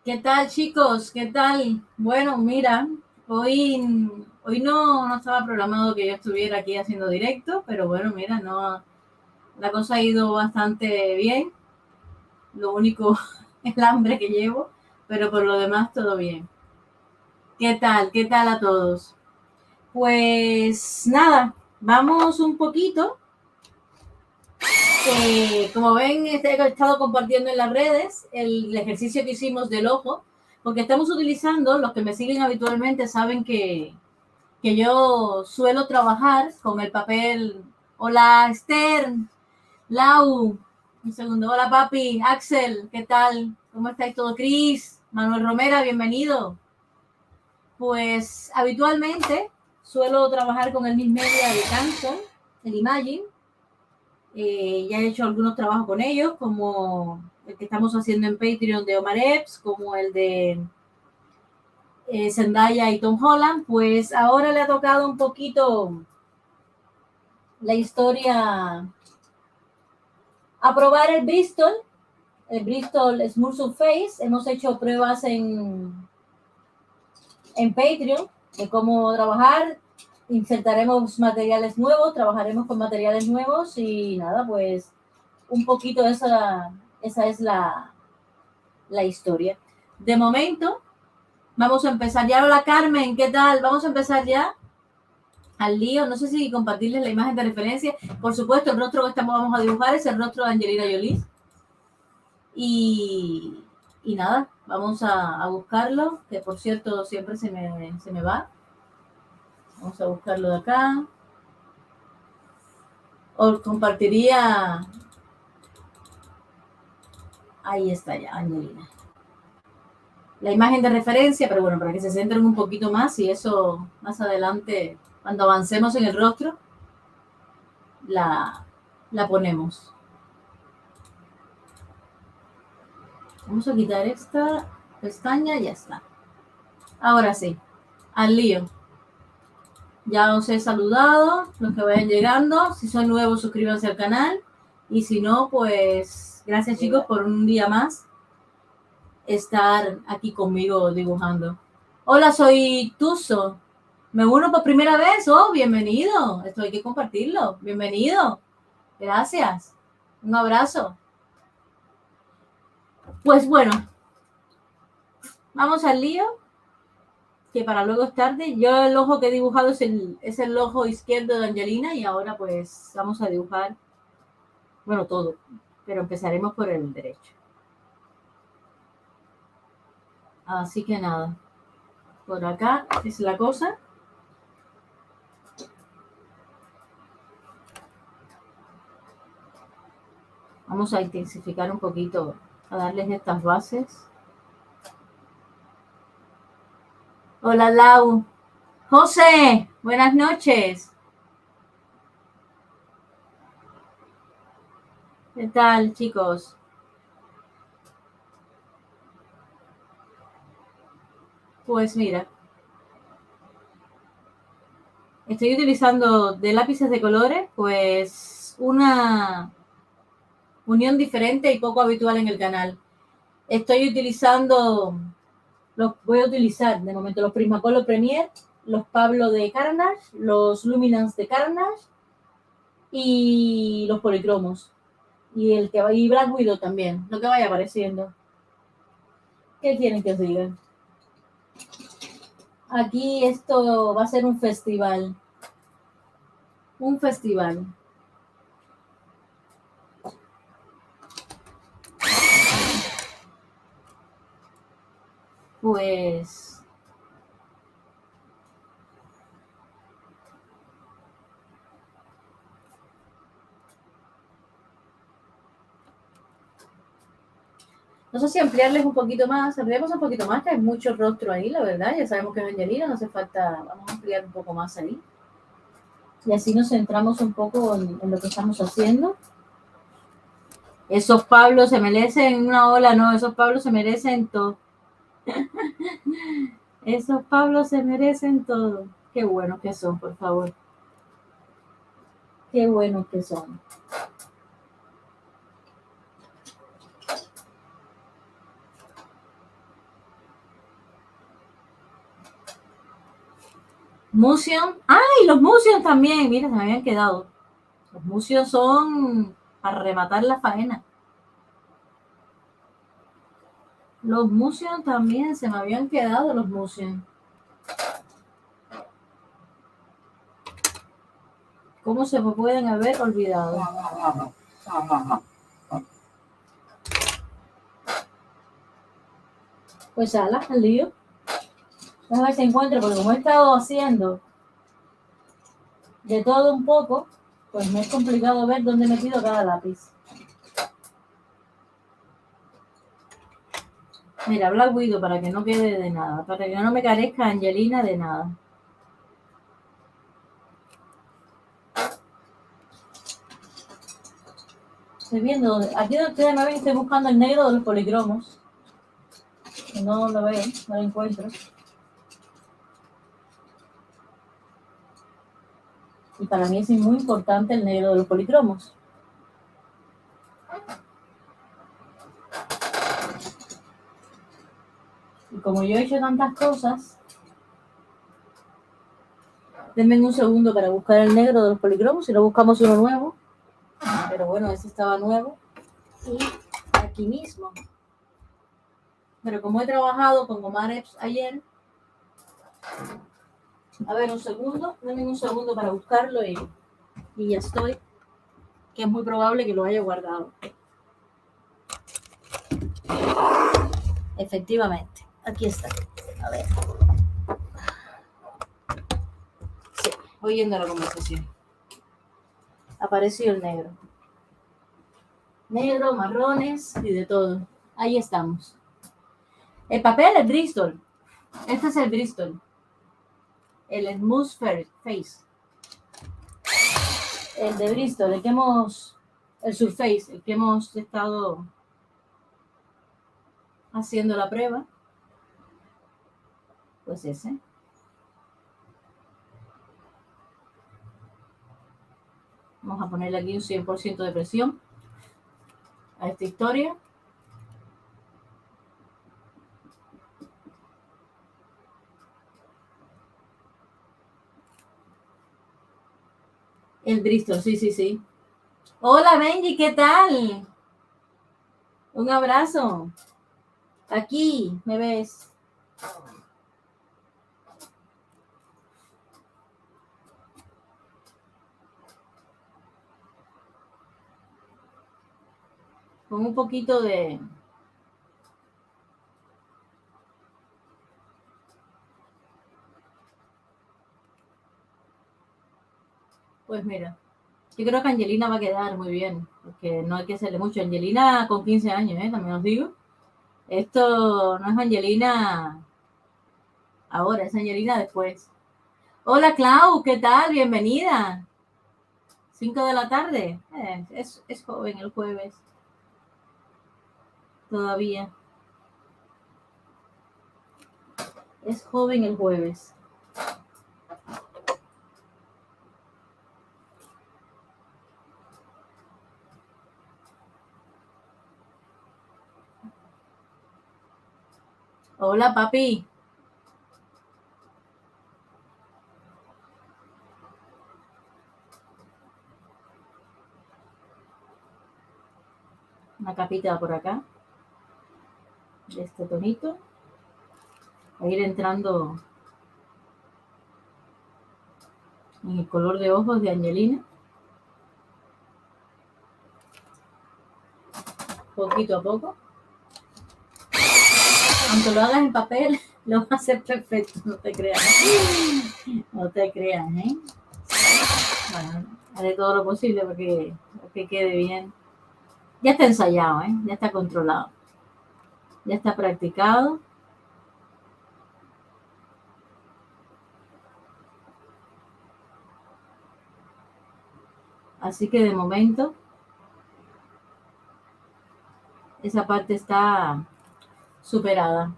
¿Qué tal, chicos? ¿Qué tal? Bueno, mira, hoy no estaba programado que yo estuviera aquí haciendo directo, pero bueno, mira, no, la cosa ha ido bastante bien. Lo único es el hambre que llevo, pero por lo demás todo bien. ¿Qué tal? ¿Qué tal a todos? Pues nada, vamos un poquito. Como ven, he estado compartiendo en las redes el ejercicio que hicimos del ojo, porque estamos utilizando, los que me siguen habitualmente saben que yo suelo trabajar con el papel. Hola Esther, Lau, un segundo, hola papi, Axel, ¿qué tal? ¿Cómo estáis todo? Cris, Manuel Romera, bienvenido. Pues habitualmente suelo trabajar con el mismo media de Canson, el Imagine. Ya he hecho algunos trabajos con ellos, como el que estamos haciendo en Patreon de Omar Epps, como el de Zendaya y Tom Holland. Pues ahora le ha tocado un poquito la historia a probar el Bristol Smooth Surface. Hemos hecho pruebas en Patreon de cómo trabajar. Insertaremos materiales nuevos, trabajaremos con materiales nuevos y nada, pues un poquito esa es la historia. De momento, vamos a empezar ya. Hola Carmen, ¿qué tal? Vamos a empezar ya al lío. No sé si compartirles la imagen de referencia. Por supuesto, el rostro que vamos a dibujar es el rostro de Angelina Jolie. Y nada, vamos a buscarlo, que por cierto siempre se me va. Vamos a buscarlo de acá. Os compartiría. Ahí está ya, Angelina. La imagen de referencia, pero bueno, para que se centren un poquito más y eso más adelante, cuando avancemos en el rostro, la, la ponemos. Vamos a quitar esta pestaña y ya está. Ahora sí, al lío. Ya os he saludado, los que vayan llegando. Si son nuevos, suscríbanse al canal. Y si no, pues gracias chicos por un día más estar aquí conmigo dibujando. Hola, soy Tuso. Me uno por primera vez. Oh, bienvenido. Esto hay que compartirlo. Bienvenido. Gracias. Un abrazo. Pues bueno, vamos al lío, que para luego es tarde. Yo el ojo que he dibujado es el ojo izquierdo de Angelina y ahora pues vamos a dibujar, bueno, todo, pero empezaremos por el derecho. Así que nada, por acá es la cosa. Vamos a intensificar un poquito, a darles estas bases. Hola Lau. José, buenas noches. ¿Qué tal, chicos? Pues mira, estoy utilizando de lápices de colores, pues una unión diferente y poco habitual en el canal. Estoy utilizando, voy a utilizar de momento los Prismacolor Premier, los Pablo de Carnage, los Luminance de Carnage y los policromos. Y Black Widow también, lo que vaya apareciendo. ¿Qué quieren que os diga? Aquí esto va a ser un festival. Un festival. Pues no sé si ampliarles un poquito más, ampliamos un poquito más, que hay mucho rostro ahí, la verdad, ya sabemos que es Angelina, no hace falta, vamos a ampliar un poco más ahí. Y así nos centramos un poco en lo que estamos haciendo. Esos Pablos se merecen una ola, no, esos Pablos se merecen todo. Esos Pablos se merecen todo. Qué buenos que son, por favor. Qué buenos que son. Museum. ¡Ay! Los Museum también. Mira, se me habían quedado. Los Museum son para rematar la faena. Los Museum también se me habían quedado los Museum. ¿Cómo se me pueden haber olvidado? Pues ala, al lío. Déjame ver si encuentro, porque como he estado haciendo de todo un poco, pues me es complicado ver dónde he metido cada lápiz. Mira, Black Widow para que no quede de nada, para que no me carezca Angelina de nada. Estoy viendo, aquí donde ustedes me ven, estoy buscando el negro de los policromos. No lo ven, no lo encuentro. Y para mí es muy importante el negro de los policromos. Y como yo he hecho tantas cosas, denme un segundo para buscar el negro de los policromos, si no buscamos uno nuevo. Pero bueno, ese estaba nuevo. Y aquí mismo. Pero como he trabajado con Omar Epps ayer, a ver, un segundo, denme un segundo para buscarlo y ya estoy, que es muy probable que lo haya guardado. Efectivamente, aquí está. A ver. Sí, voy yendo a la conversación. Apareció el negro. Negro, marrones y de todo. Ahí estamos. El papel es Bristol. Este es el Bristol. El Smooth Face. El de Bristol, el que hemos... El Surface, el que hemos estado haciendo la prueba. Pues ese. Vamos a ponerle aquí un 100% de presión a esta historia. El Bristol, sí, sí, sí. Hola Benji, ¿qué tal? Un abrazo. Aquí, ¿me ves? Con un poquito de... Pues mira, yo creo que Angelina va a quedar muy bien, porque no hay que hacerle mucho. Angelina con 15 años, también os digo. Esto no es Angelina ahora, es Angelina después. Hola Clau, ¿qué tal? Bienvenida. 5 de la tarde. Es joven el jueves. Todavía. Es joven el jueves. Hola papi. Una capita por acá. De este tonito. A ir entrando en el color de ojos de Angelina. Poquito a poco. Aunque lo hagas en papel, lo vas a hacer perfecto, no te creas. No te creas, ¿eh? Bueno, haré todo lo posible para que quede bien. Ya está ensayado, ¿eh? Ya está controlado. Ya está practicado. Así que de momento, esa parte está superada.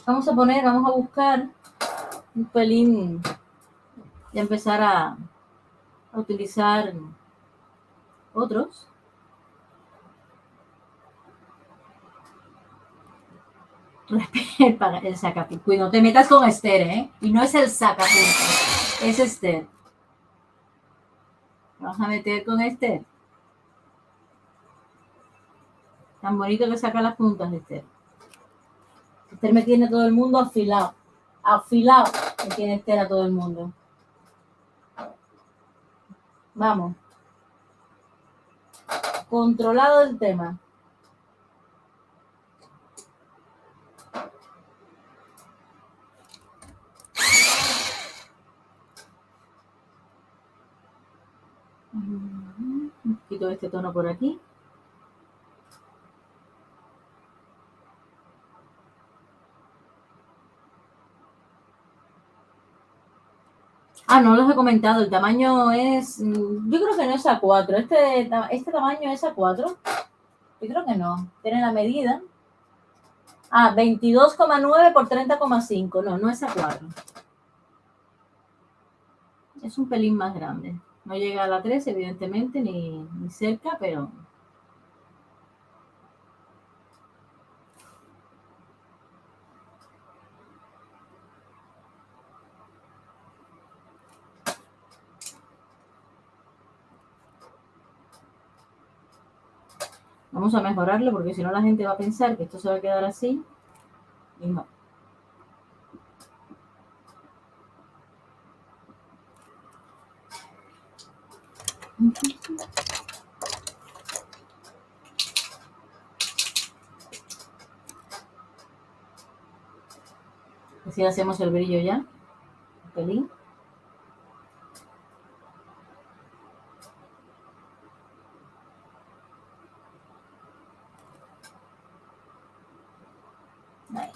Vamos a buscar un pelín y empezar a utilizar otros. El sacapuntas. No te metas con Esther, ¿eh? Y no es el sacapuntas, es Esther. Vamos a meter con Esther. Tan bonito que saca las puntas, Esther. Esther me tiene todo el mundo afilado. Afilado me tiene Esther a todo el mundo. Vamos. Controlado el tema. Quito este tono por aquí. Ah, no los he comentado. El tamaño es. Yo creo que no es A4. Este tamaño es A4. Yo creo que no. Tiene la medida. Ah, 22,9 por 30,5. No, no es A4. Es un pelín más grande. No llega a la 3, evidentemente, ni cerca, pero. Vamos a mejorarlo porque si no la gente va a pensar que esto se va a quedar así. Y no. Así hacemos el brillo ya. Un pelín. Ahí.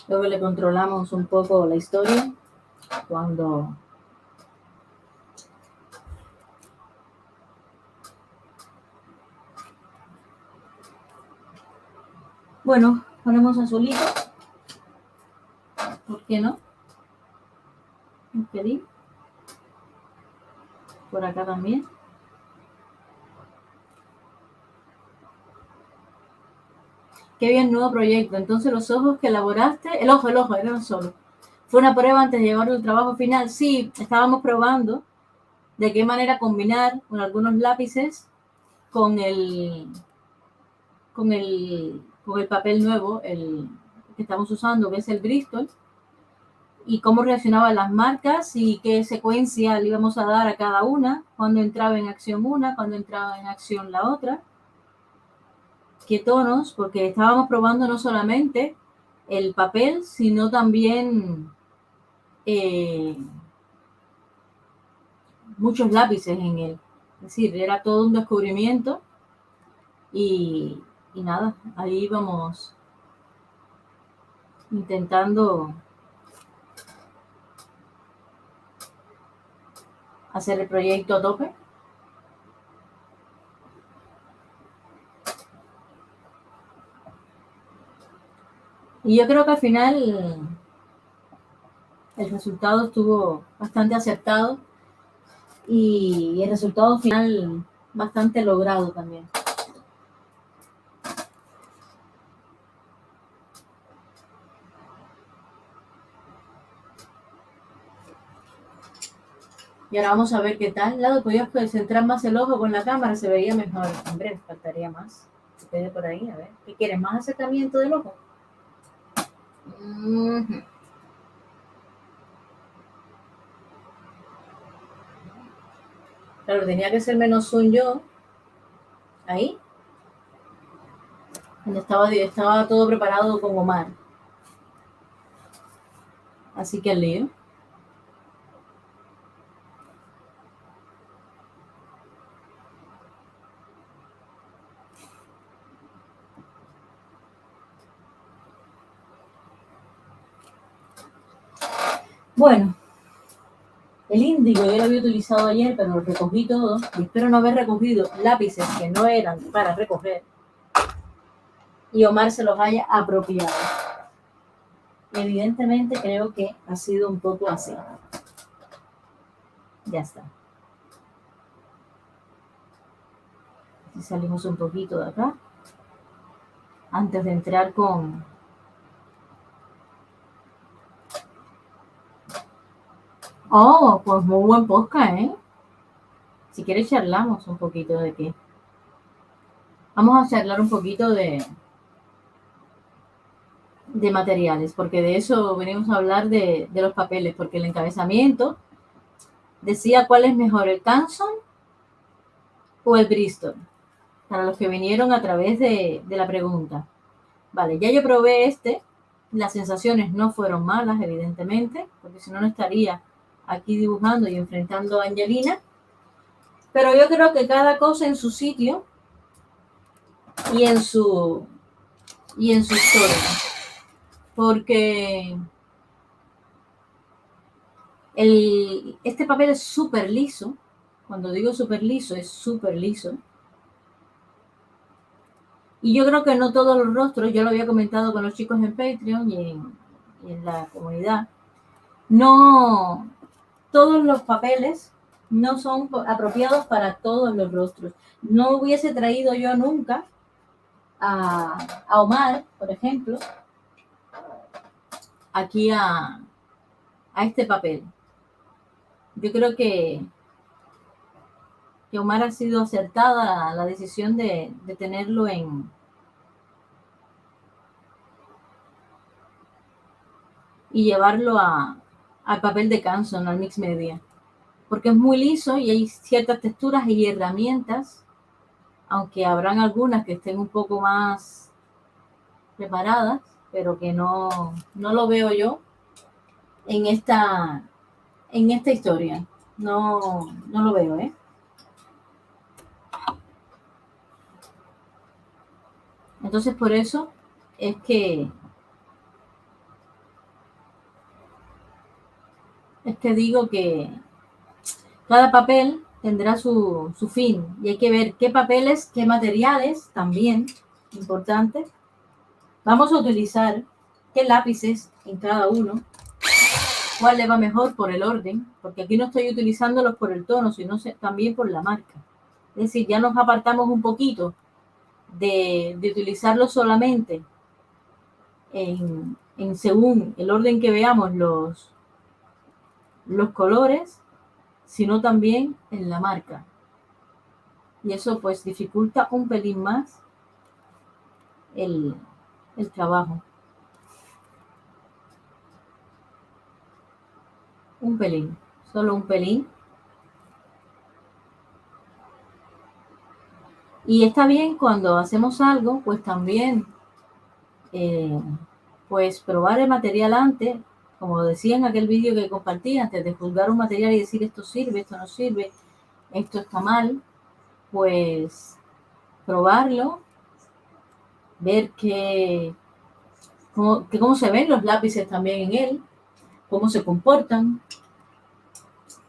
Luego le controlamos un poco la historia cuando bueno, ponemos azulito. ¿Por qué no? Un pelín. Por acá también. Qué bien, nuevo proyecto. Entonces los ojos que elaboraste, el ojo, era uno solo. Fue una prueba antes de llevarlo al trabajo final. Sí, estábamos probando de qué manera combinar con algunos lápices con el papel nuevo, el que estamos usando, que es el Bristol, y cómo reaccionaban las marcas y qué secuencia le íbamos a dar a cada una, cuando entraba en acción una, cuando entraba en acción la otra, qué tonos, porque estábamos probando no solamente el papel, sino también muchos lápices en él. Es decir, era todo un descubrimiento y nada, ahí íbamos intentando hacer el proyecto a tope. Y yo creo que al final el resultado estuvo bastante acertado y el resultado final bastante logrado también. Y ahora vamos a ver qué tal. Lado, podías centrar más el ojo con la cámara, se veía mejor. Hombre, faltaría más. Se quede por ahí, a ver. ¿Qué quieres? ¿Más acercamiento del ojo? Claro, tenía que ser menos zoom yo. Ahí. Donde estaba todo preparado con Omar. Así que el lío. Bueno, el índigo yo lo había utilizado ayer, pero lo recogí todo. Y espero no haber recogido lápices que no eran para recoger. Y Omar se los haya apropiado. Evidentemente creo que ha sido un poco así. Ya está. Si salimos un poquito de acá. antes de entrar con... Oh, pues muy buen podcast, ¿eh? Si quieres charlamos un poquito de qué. Vamos a charlar un poquito de materiales, porque de eso venimos a hablar de los papeles, porque el encabezamiento decía cuál es mejor, el Canson o el Bristol, para los que vinieron a través de la pregunta. Vale, ya yo probé este, las sensaciones no fueron malas, evidentemente, porque si no, no estaría aquí dibujando y enfrentando a Angelina, pero yo creo que cada cosa en su sitio y en su, y en su historia, porque este papel es súper liso. Cuando digo súper liso, es súper liso. Y yo creo que no todos los rostros, yo lo había comentado con los chicos en Patreon y en la comunidad, no todos los papeles no son apropiados para todos los rostros. No hubiese traído yo nunca a Omar, por ejemplo, aquí a este papel. Yo creo que Omar ha sido acertada la decisión de tenerlo y llevarlo al papel de Canson, al Mix Media, porque es muy liso y hay ciertas texturas y herramientas, aunque habrán algunas que estén un poco más preparadas, pero que no lo veo yo en esta historia. No lo veo, ¿eh? Entonces, por eso es que digo que cada papel tendrá su fin y hay que ver qué papeles, qué materiales también, importante, vamos a utilizar, qué lápices en cada uno, cuál le va mejor por el orden, porque aquí no estoy utilizándolos por el tono, sino también por la marca. Es decir, ya nos apartamos un poquito de utilizarlos solamente en según el orden que veamos los colores, sino también en la marca. Y eso pues dificulta un pelín más el trabajo. Un pelín, solo un pelín. Y está bien cuando hacemos algo, pues también pues probar el material antes, como decía en aquel vídeo que compartí, antes de juzgar un material y decir esto sirve, esto no sirve, esto está mal, pues probarlo, ver cómo se ven los lápices también en él, cómo se comportan.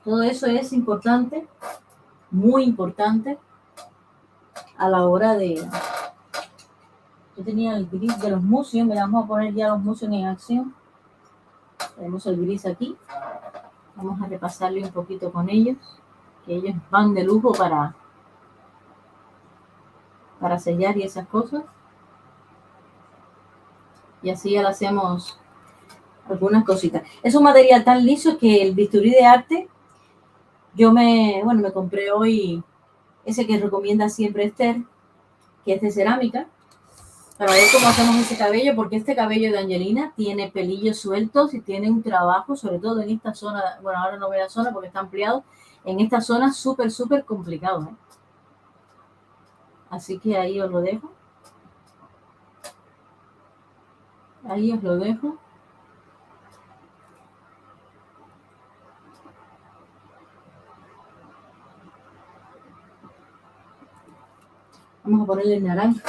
Todo eso es importante, muy importante a la hora de... Yo tenía el gris de los museos, me vamos a poner ya los museos en acción. Tenemos el gris aquí. Vamos a repasarle un poquito con ellos, que ellos van de lujo para sellar y esas cosas. Y así ya le hacemos algunas cositas. Es un material tan liso que el bisturí de arte, yo me compré hoy ese que recomienda siempre Esther, que es de cerámica, para ver cómo hacemos ese cabello, porque este cabello de Angelina tiene pelillos sueltos y tiene un trabajo, sobre todo en esta zona, bueno, ahora no veo la zona porque está ampliado, en esta zona súper, súper complicado, ¿eh? Así que ahí os lo dejo. Ahí os lo dejo. Vamos a ponerle el naranja.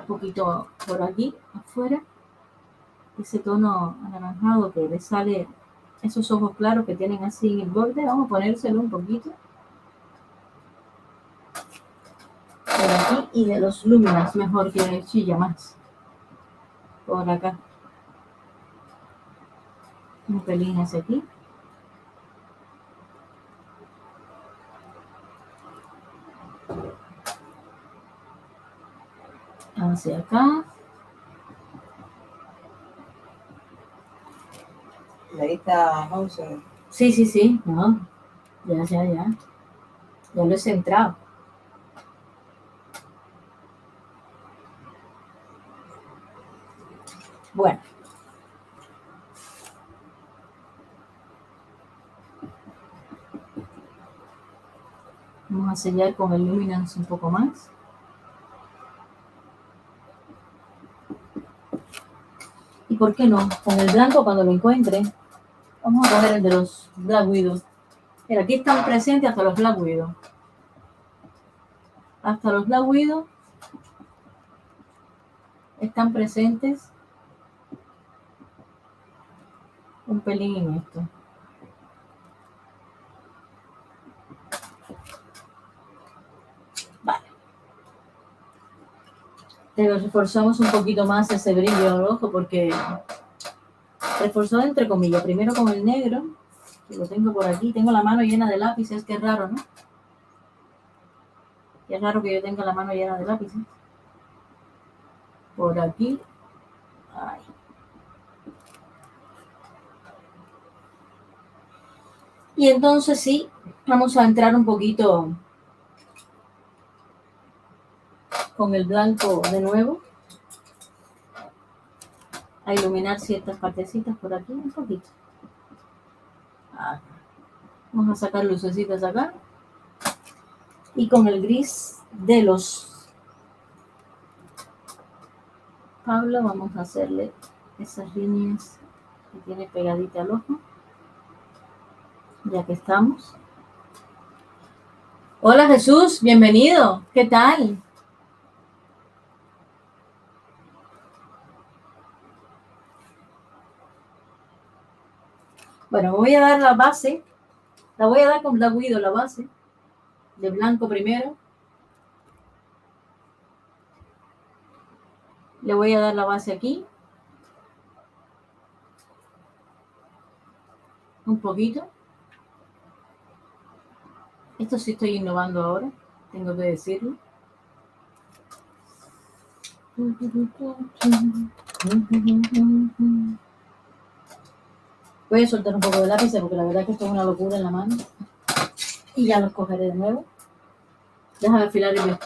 Un poquito por aquí, afuera. Ese tono anaranjado que le sale esos ojos claros que tienen así en el borde. Vamos a ponérselo un poquito. Por aquí y de los lúminas, mejor que chilla más. Por acá. Un pelín hacia aquí. hacia acá. Ahí está Hauser. Sí, sí, sí, no, ya lo he centrado. Bueno. Vamos a sellar con el Luminance un poco más. ¿Y por qué no? Con el blanco cuando lo encuentre. Vamos a coger el de los Black Widow. Mira, aquí están presentes hasta los Black Widow. Hasta los Black Widow están presentes un pelín en esto. Vale. Pero reforzamos un poquito más ese brillo al ojo porque reforzado entre comillas. Primero con el negro, que lo tengo por aquí. Tengo la mano llena de lápices, que es raro, ¿no? Y es raro que yo tenga la mano llena de lápices. Por aquí. Ay. Y entonces sí, vamos a entrar un poquito con el blanco de nuevo. A iluminar ciertas partecitas por aquí, un poquito. Vamos a sacar lucecitas acá. Y con el gris de los Pablo vamos a hacerle esas líneas que tiene pegadita al ojo. Ya que estamos. Hola Jesús, bienvenido. ¿Qué tal? Bueno, voy a dar la base. La voy a dar con Black Widow, la base. De blanco primero. Le voy a dar la base aquí. Un poquito. Esto sí estoy innovando ahora, tengo que decirlo. Voy a soltar un poco de lápiz porque la verdad es que esto es una locura en la mano. Y ya los cogeré de nuevo. Déjame afilar el...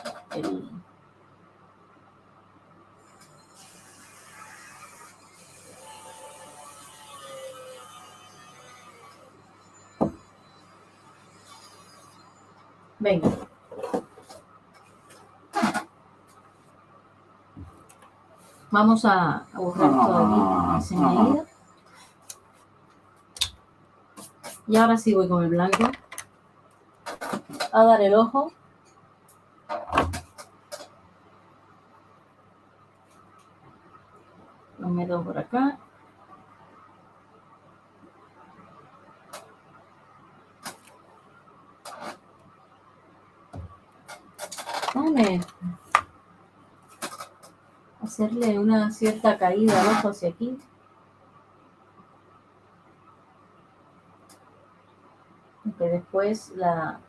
Venga. Vamos a borrar todo aquí enseguida. Y ahora sí voy con el blanco. A dar el ojo. Lo meto por acá. Déjame hacerle una cierta caída al ojo hacia aquí. Que después la...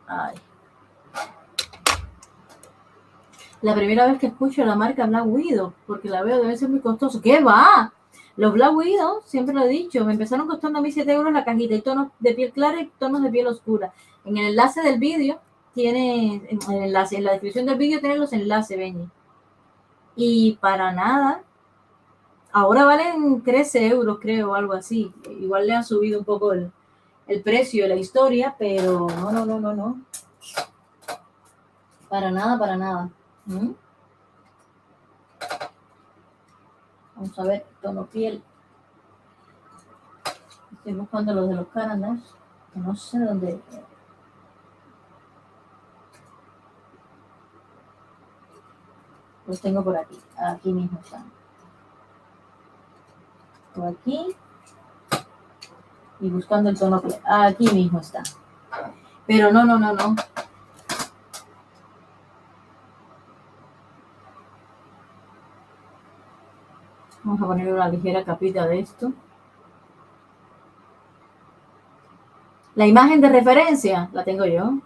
Ay. La primera vez que escucho la marca Black Widow, porque la veo debe ser muy costoso. ¿Qué va? Los Black Widow, siempre lo he dicho, me empezaron costando a mí 7 euros la cajita y tonos de piel clara y tonos de piel oscura. En el enlace del vídeo tiene, el enlace, en la descripción del vídeo tiene los enlaces, Benny. Y para nada, ahora valen 13 euros, creo, o algo así. Igual le han subido un poco el precio de la historia, pero no. Para nada, para nada. ¿Mm? Vamos a ver, tono piel. Estoy buscando los de los Carandash, que no sé dónde. Los tengo por aquí. Aquí mismo están. Por aquí. Y buscando el tono piel. Aquí mismo está. Pero no. Vamos a poner una ligera capita de esto. La imagen de referencia la tengo yo.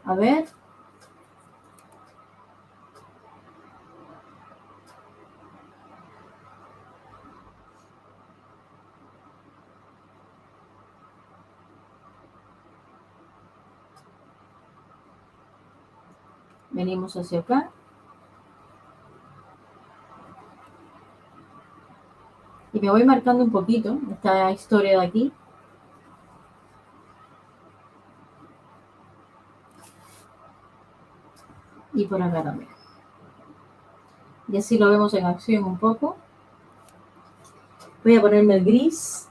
A ver. Venimos hacia acá. Y me voy marcando un poquito esta historia de aquí. Y por acá también. Y así lo vemos en acción un poco. Voy a ponerme el gris,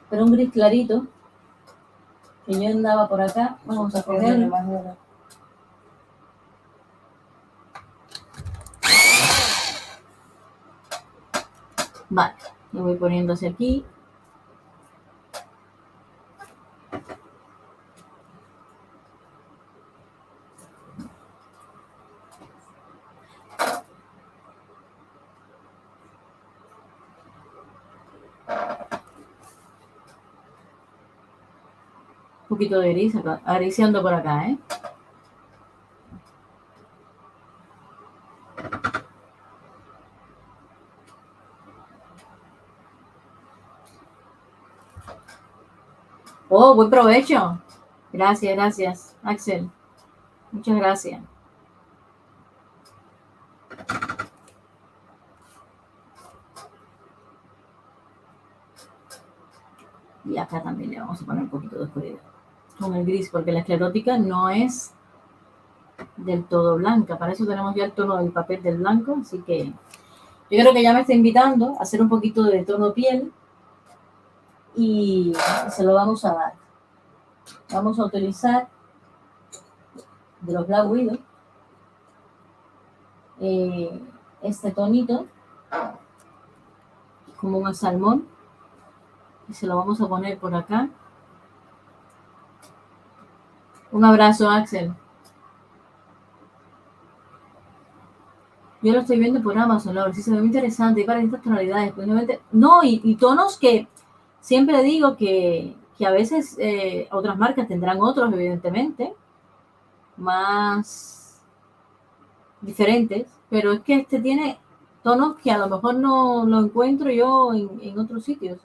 pero un gris clarito, que yo andaba por acá. Vamos a coger. Vale, lo voy poniendo hacia aquí. Un poquito de gris acá, griseando por acá, ¿eh? Oh, buen provecho. Gracias, gracias, Axel. Muchas gracias. Y acá también le vamos a poner un poquito de oscuridad con el gris, porque la esclerótica no es del todo blanca. Para eso tenemos ya el tono del papel del blanco, así que yo creo que ya me está invitando a hacer un poquito de tono piel y se lo vamos a dar. Vamos a utilizar de los Black Widow este tonito como un salmón y se lo vamos a poner por acá. Un abrazo, Axel. Yo lo estoy viendo por Amazon, Laura, sí se ve muy interesante, y para estas tonalidades, precisamente, no, y tonos que siempre digo que a veces otras marcas tendrán otros, evidentemente, más diferentes, pero es que este tiene tonos que a lo mejor no lo encuentro yo en otros sitios,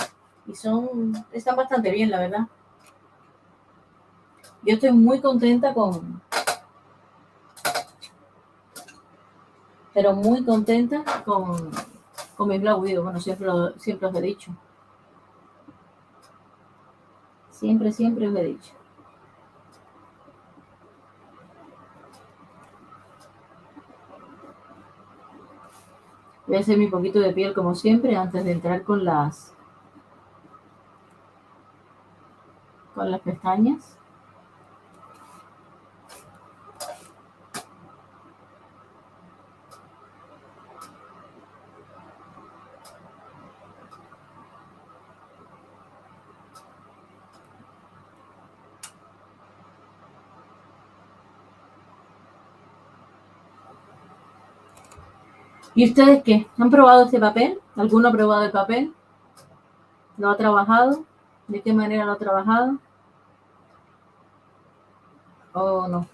y están bastante bien, la verdad. Yo estoy muy contenta pero muy contenta con mis Black Widow. Bueno, siempre os he dicho. Siempre os he dicho. Voy a hacer mi poquito de piel como siempre antes de entrar con las pestañas. ¿Y ustedes qué? ¿Han probado este papel? ¿Alguno ha probado el papel? ¿Lo ha trabajado? ¿De qué manera lo ha trabajado? ¿O no?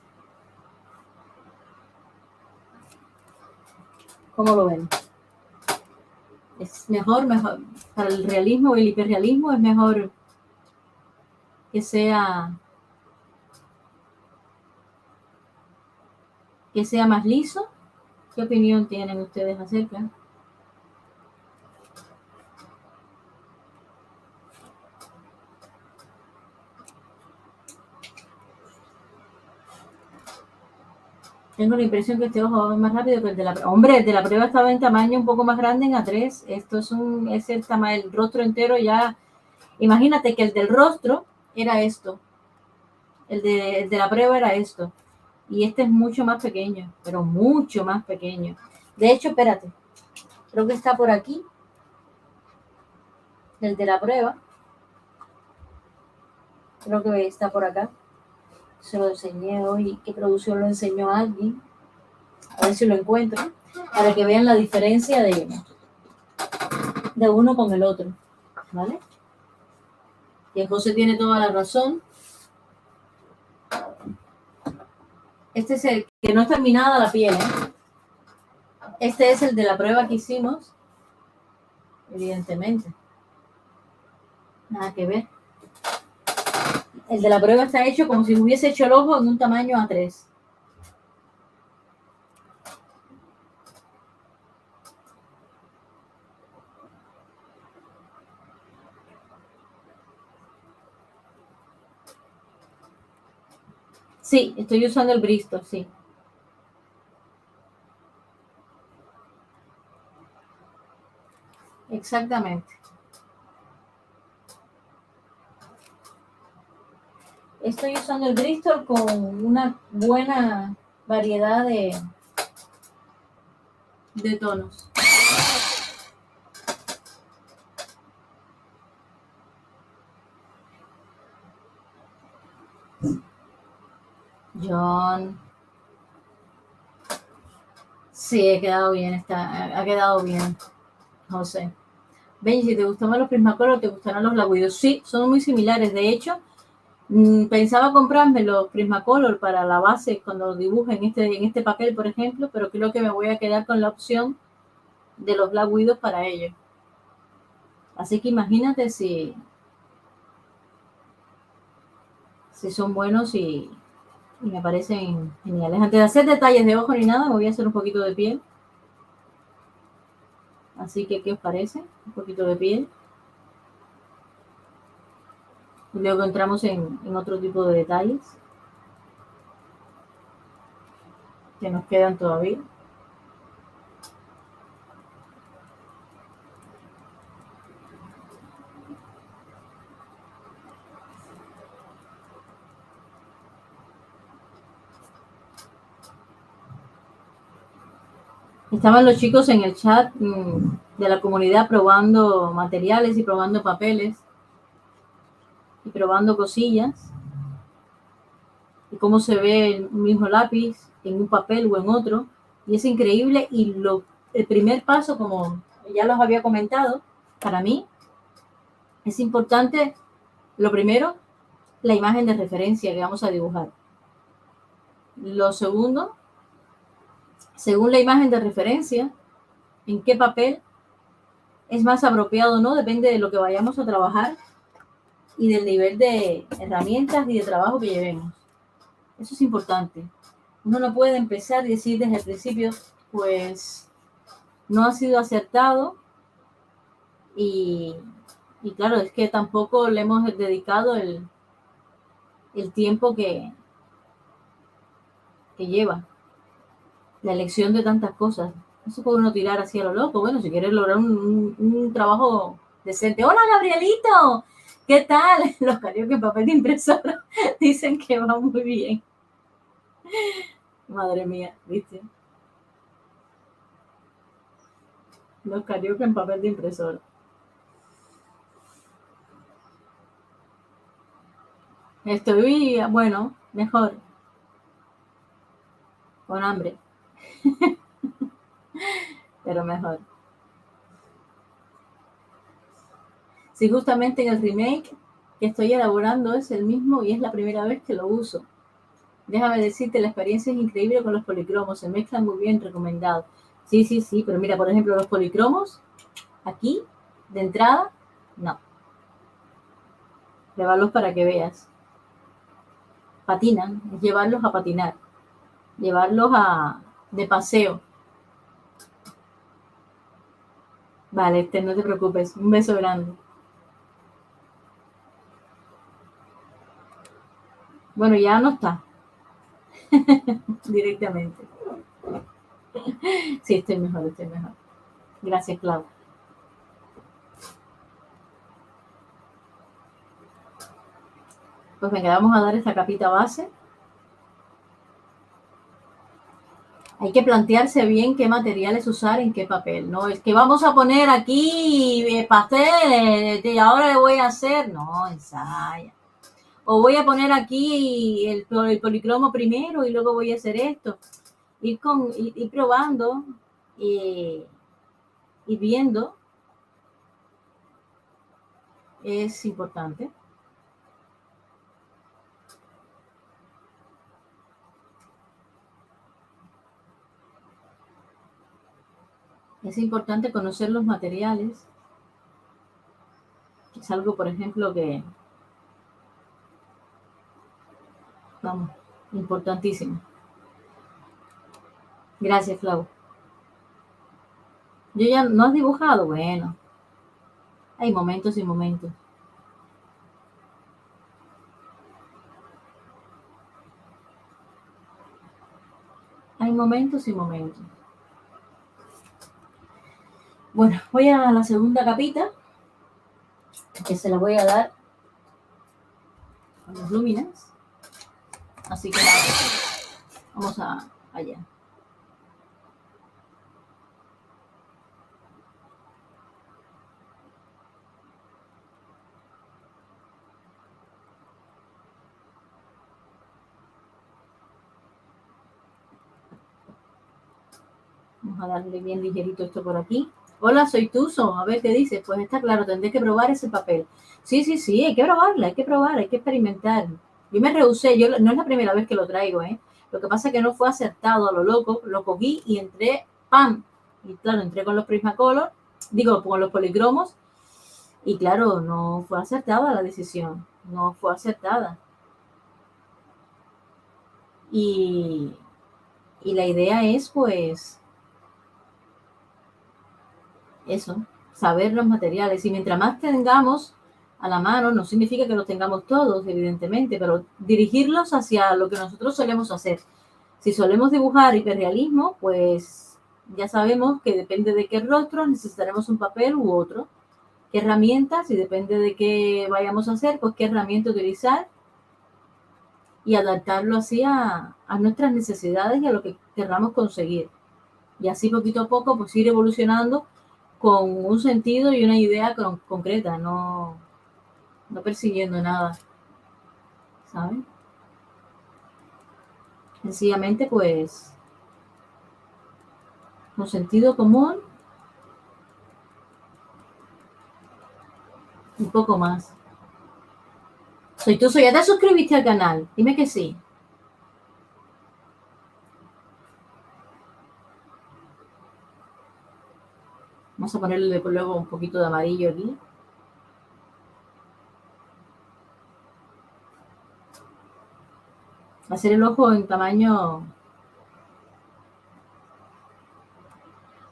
¿Cómo lo ven? ¿Es mejor para el realismo o el hiperrealismo? ¿Es mejor que sea más liso? ¿Qué opinión tienen ustedes acerca? Tengo la impresión que este ojo va más rápido que el de la prueba. Hombre, el de la prueba estaba en tamaño un poco más grande en A3. Esto es el tamaño, el rostro entero ya. Imagínate que el del rostro era esto. El de la prueba era esto. Y este es mucho más pequeño, pero mucho más pequeño. De hecho, espérate. Creo que está por aquí. El de la prueba. Creo que está por acá. Se lo enseñé hoy. ¿Qué producción lo enseñó a alguien? A ver si lo encuentro. Para que vean la diferencia de uno con el otro. ¿Vale? Y José tiene toda la razón. Este es el que no es terminada la piel, ¿eh? Este es el de la prueba que hicimos, evidentemente. Nada que ver. El de la prueba está hecho como si hubiese hecho el ojo en un tamaño A3. Sí, estoy usando el Bristol, sí. Exactamente. Estoy usando el Bristol con una buena variedad de tonos. John. Sí, ha quedado bien, ha quedado bien, José. Benji, si te gustan más los Prismacolor, te gustarán los Laguidos. Sí, son muy similares. De hecho, pensaba comprarme los Prismacolor para la base cuando los dibuje en este papel, por ejemplo, pero creo que me voy a quedar con la opción de los Black Widows para ello. Así que imagínate si son buenos y me parecen geniales. Antes de hacer detalles de ojo ni nada, me voy a hacer un poquito de piel. Así que, ¿qué os parece? Un poquito de piel. Y luego entramos en otro tipo de detalles que nos quedan todavía. Estaban los chicos en el chat de la comunidad probando materiales y probando papeles y probando cosillas y cómo se ve el mismo lápiz en un papel o en otro. Y es increíble y el primer paso, como ya los había comentado, para mí es importante, lo primero, la imagen de referencia que vamos a dibujar. Lo segundo, según la imagen de referencia, en qué papel es más apropiado o no, depende de lo que vayamos a trabajar y del nivel de herramientas y de trabajo que llevemos. Eso es importante. Uno no puede empezar y decir desde el principio, pues no ha sido acertado y, y claro, es que tampoco le hemos dedicado el tiempo que lleva la elección de tantas cosas. No se puede uno tirar así a lo loco. Bueno, si quieres lograr un trabajo decente. Hola, Gabrielito. ¿Qué tal? Los karaoke en papel de impresora dicen que va muy bien. Madre mía, ¿viste? Los karaoke en papel de impresora. Estoy, bueno, mejor. Con hambre, pero mejor. Sí, justamente en el remake que estoy elaborando es el mismo y es la primera vez que lo uso. Déjame decirte, la experiencia es increíble con los policromos, se mezclan muy bien, recomendado. Sí, sí, sí, pero mira, por ejemplo, los policromos, aquí, de entrada, no. Llevarlos para que veas. Patinan, es llevarlos a patinar, llevarlos de paseo. Vale, no te preocupes, un beso grande. Bueno, ya no está, directamente. Sí, estoy mejor, estoy mejor. Gracias, Clau. Pues venga, vamos a dar esta capita base. Hay que plantearse bien qué materiales usar en qué papel. No es que vamos a poner aquí pastel y ahora le voy a hacer. No, ensaya. O voy a poner aquí el policromo primero y luego voy a hacer esto. Ir probando y viendo es importante. Es importante conocer los materiales. Es algo, por ejemplo, que, vamos, importantísimo. Gracias, Clau. Yo ya no has dibujado, bueno, hay momentos y momentos. Hay momentos y momentos. Bueno, voy a la segunda capita, que se la voy a dar a los lúminas. Así que vamos allá. Vamos a darle bien ligerito esto por aquí. Hola, soy Tuso. A ver qué dices. Pues está claro, tendré que probar ese papel. Sí, hay que probarla, hay que probar, hay que experimentar. Yo me rehusé, no es la primera vez que lo traigo, ¿eh? Lo que pasa es que no fue acertado a lo loco, lo cogí y entré, ¡pam! Y claro, entré con los Prismacolor, digo, con los policromos, y claro, no fue acertada la decisión, no fue acertada. Y la idea es, pues, eso, saber los materiales. Y mientras más tengamos a la mano, no significa que los tengamos todos, evidentemente, pero dirigirlos hacia lo que nosotros solemos hacer. Si solemos dibujar hiperrealismo, pues ya sabemos que depende de qué rostro necesitaremos un papel u otro. Qué herramientas, y depende de qué vayamos a hacer, pues qué herramienta utilizar y adaptarlo así a nuestras necesidades y a lo que querramos conseguir. Y así poquito a poco pues ir evolucionando con un sentido y una idea concreta, no persiguiendo nada, ¿sabes? Sencillamente pues con sentido común y poco más. Soy tú, ¿ya te suscribiste al canal? Dime que sí. Vamos a ponerle luego un poquito de amarillo aquí. Hacer el ojo en tamaño...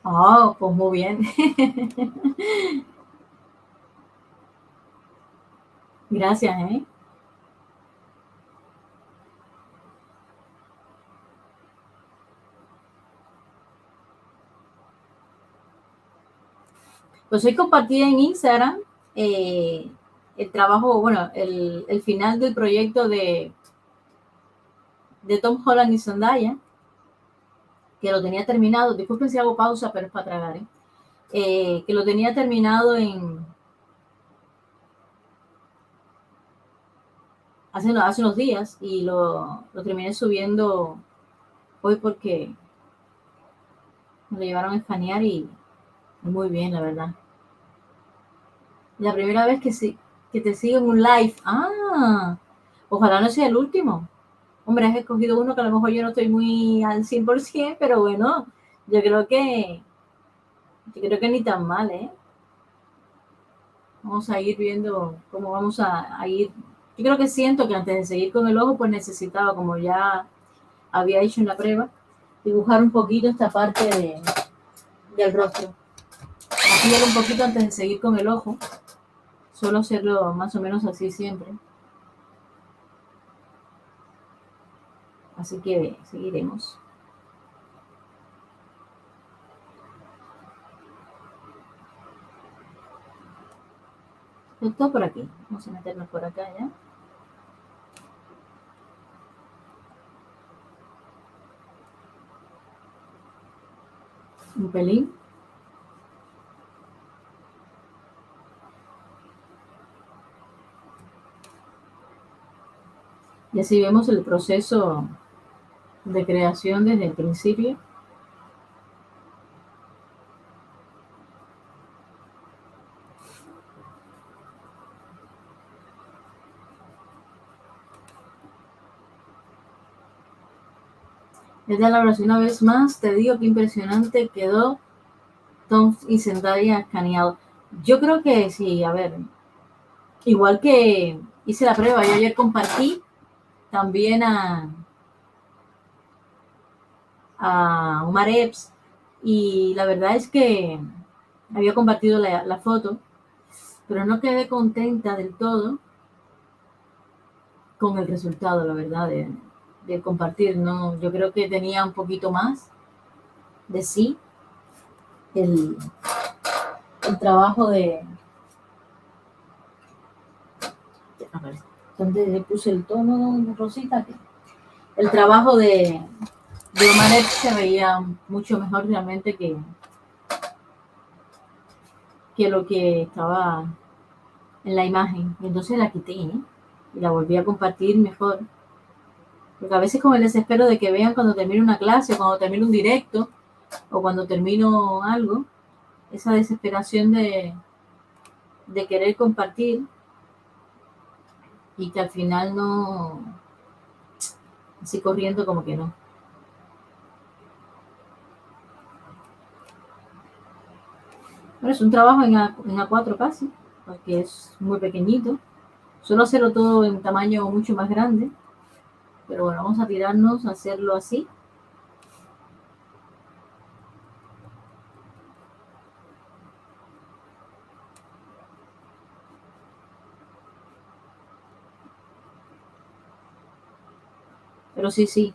Oh, pues muy bien. Gracias, ¿eh? Pues hoy compartí en Instagram el trabajo, bueno, el final del proyecto de Tom Holland y Zendaya, que lo tenía terminado. Disculpen si hago pausa, pero es para tragar, que lo tenía terminado hace unos días, y lo terminé subiendo hoy porque me lo llevaron a escanear y muy bien, la verdad. La primera vez que te sigo en un live. Ah, ojalá no sea el último. Hombre, has escogido uno que a lo mejor yo no estoy muy al 100%, pero bueno, yo creo que ni tan mal, ¿eh? Vamos a ir viendo cómo vamos a ir. Yo creo que siento que antes de seguir con el ojo, pues necesitaba, como ya había hecho en la prueba, dibujar un poquito esta parte del rostro. Maquillar un poquito antes de seguir con el ojo. Suelo hacerlo más o menos así siempre. Así que seguiremos. Esto por aquí. Vamos a meternos por acá ya. Un pelín. Y así vemos el proceso de creación desde el principio. Desde la oración una vez más, te digo que impresionante quedó Tom y Zendaya escaneado. Yo creo que sí, a ver, igual que hice la prueba, yo ayer compartí también a Omar Epps y la verdad es que había compartido la foto, pero no quedé contenta del todo con el resultado, la verdad, de compartir. No, yo creo que tenía un poquito más de sí el, el trabajo de... A ver, ¿dónde le puse el tono, Rosita? El trabajo de Omar Epps se veía mucho mejor realmente que lo que estaba en la imagen. Y entonces la quité, ¿eh? Y la volví a compartir mejor. Porque a veces con el desespero de que vean cuando termino una clase, o cuando termino un directo, o cuando termino algo, esa desesperación de querer compartir y que al final no, así corriendo como que no. Pero es un trabajo en A4 casi, porque es muy pequeñito. Suelo hacerlo todo en tamaño mucho más grande, pero bueno, vamos a tirarnos a hacerlo así. Pero sí, sí,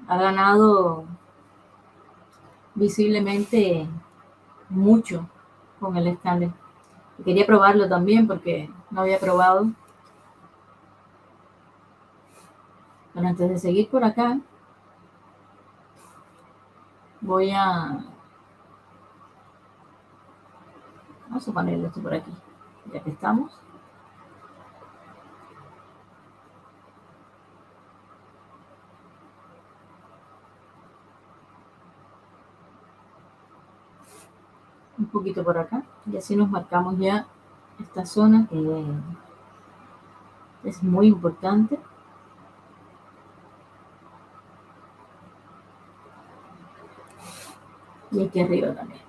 ha ganado visiblemente mucho con el escáner. Quería probarlo también porque no había probado. Pero antes de seguir por acá, voy a... Vamos a ponerlo esto por aquí, ya que estamos. Un poquito por acá y así nos marcamos ya esta zona que es muy importante. Y aquí arriba también.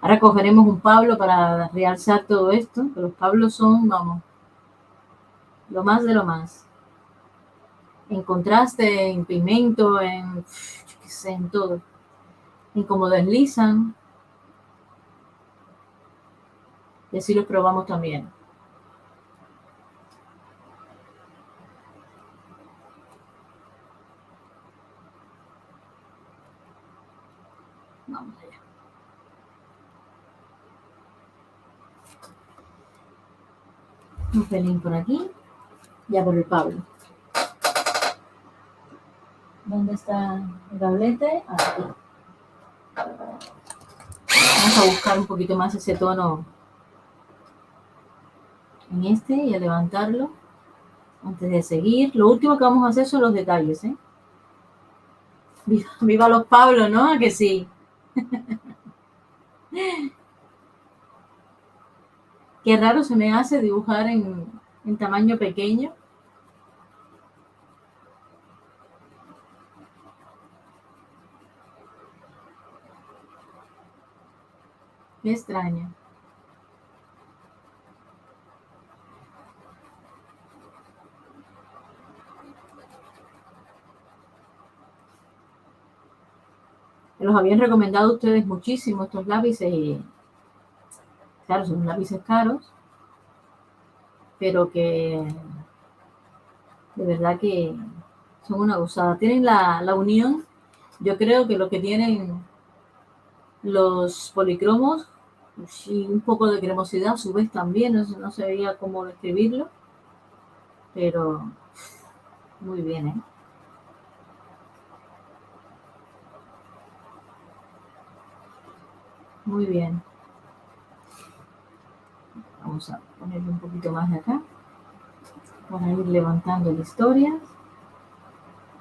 Ahora cogeremos un pablo para realzar todo esto, pero los pablos son, vamos, lo más de lo más. En contraste, en pigmento, en, yo qué sé, en todo. En cómo deslizan. Y así los probamos también. Vamos allá. Un pelín por aquí, ya por el pablo. ¿Dónde está el tablete? Aquí. Vamos a buscar un poquito más ese tono en este y a levantarlo antes de seguir. Lo último que vamos a hacer son los detalles, ¿eh? Viva, viva los Pablos, ¿no? ¿A que sí? Qué raro se me hace dibujar en tamaño pequeño. Qué extraño. Me los habían recomendado ustedes muchísimo estos lápices y claro, son lápices caros, pero que de verdad que son una gozada. Tienen la unión, yo creo que lo que tienen los policromos y un poco de cremosidad, a su vez también, no sabía cómo describirlo, pero muy bien, ¿eh? Muy bien. Vamos a ponerle un poquito más de acá para ir levantando la historia.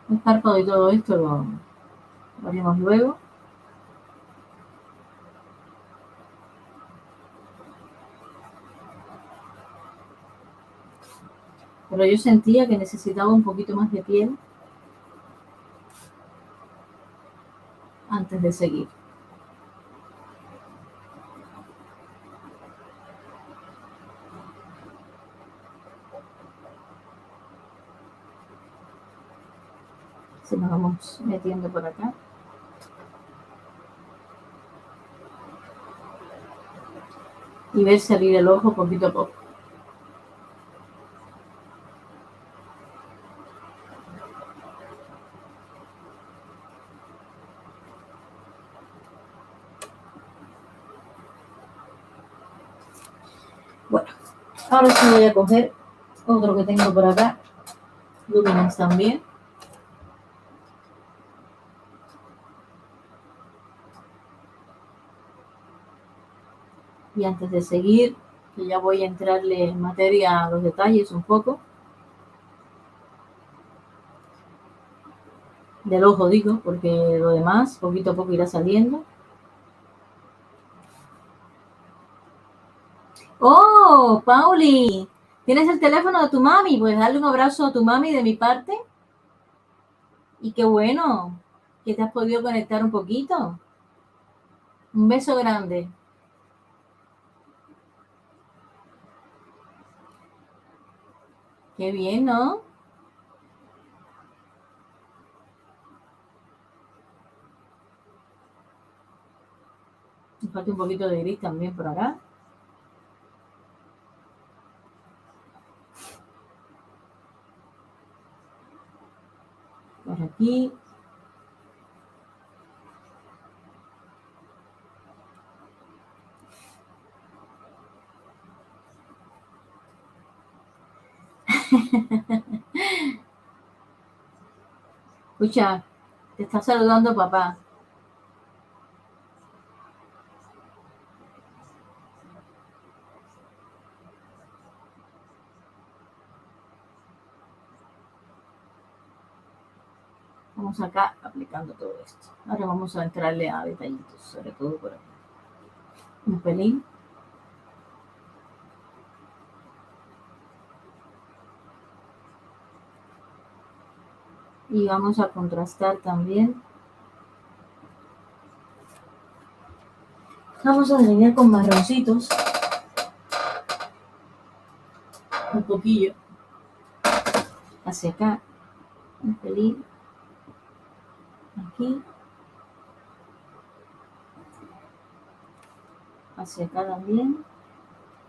El párpado y todo esto lo haremos luego. Pero yo sentía que necesitaba un poquito más de piel antes de seguir. Si nos vamos metiendo por acá. Y ver salir el ojo poquito a poco. Bueno, ahora sí voy a coger otro que tengo por acá. Luminance también. Y antes de seguir, que ya voy a entrarle en materia a los detalles un poco. Del ojo digo, porque lo demás poquito a poco irá saliendo. ¡Oh, Pauli! ¿Tienes el teléfono de tu mami? Pues darle un abrazo a tu mami de mi parte. Y qué bueno que te has podido conectar un poquito. Un beso grande. Qué bien, ¿no? Me falta un poquito de gris también por acá. Por aquí. Escucha, te está saludando papá. Vamos acá aplicando todo esto. Ahora vamos a entrarle a detallitos, sobre todo por aquí. Un pelín. Y vamos a contrastar también. Vamos a delinear con marroncitos. Un poquillo. Hacia acá. Un pelín. Aquí. Hacia acá también. Un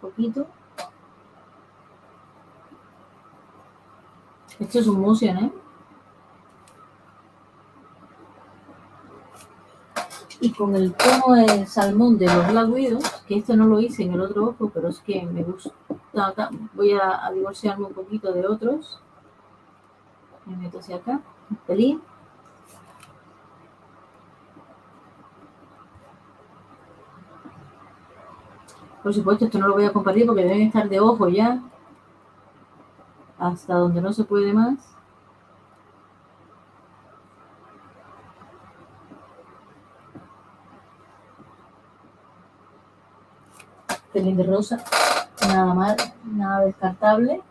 poquito. Esto es un motion, ¿eh? Y con el tono de salmón de los Black Widows, que esto no lo hice en el otro ojo, pero es que me gusta. Voy a divorciarme un poquito de otros. Me meto hacia acá, un pelín. Por supuesto, esto no lo voy a compartir porque deben estar de ojo ya. Hasta donde no se puede más. Pelín de rosa. Nada mal, nada descartable.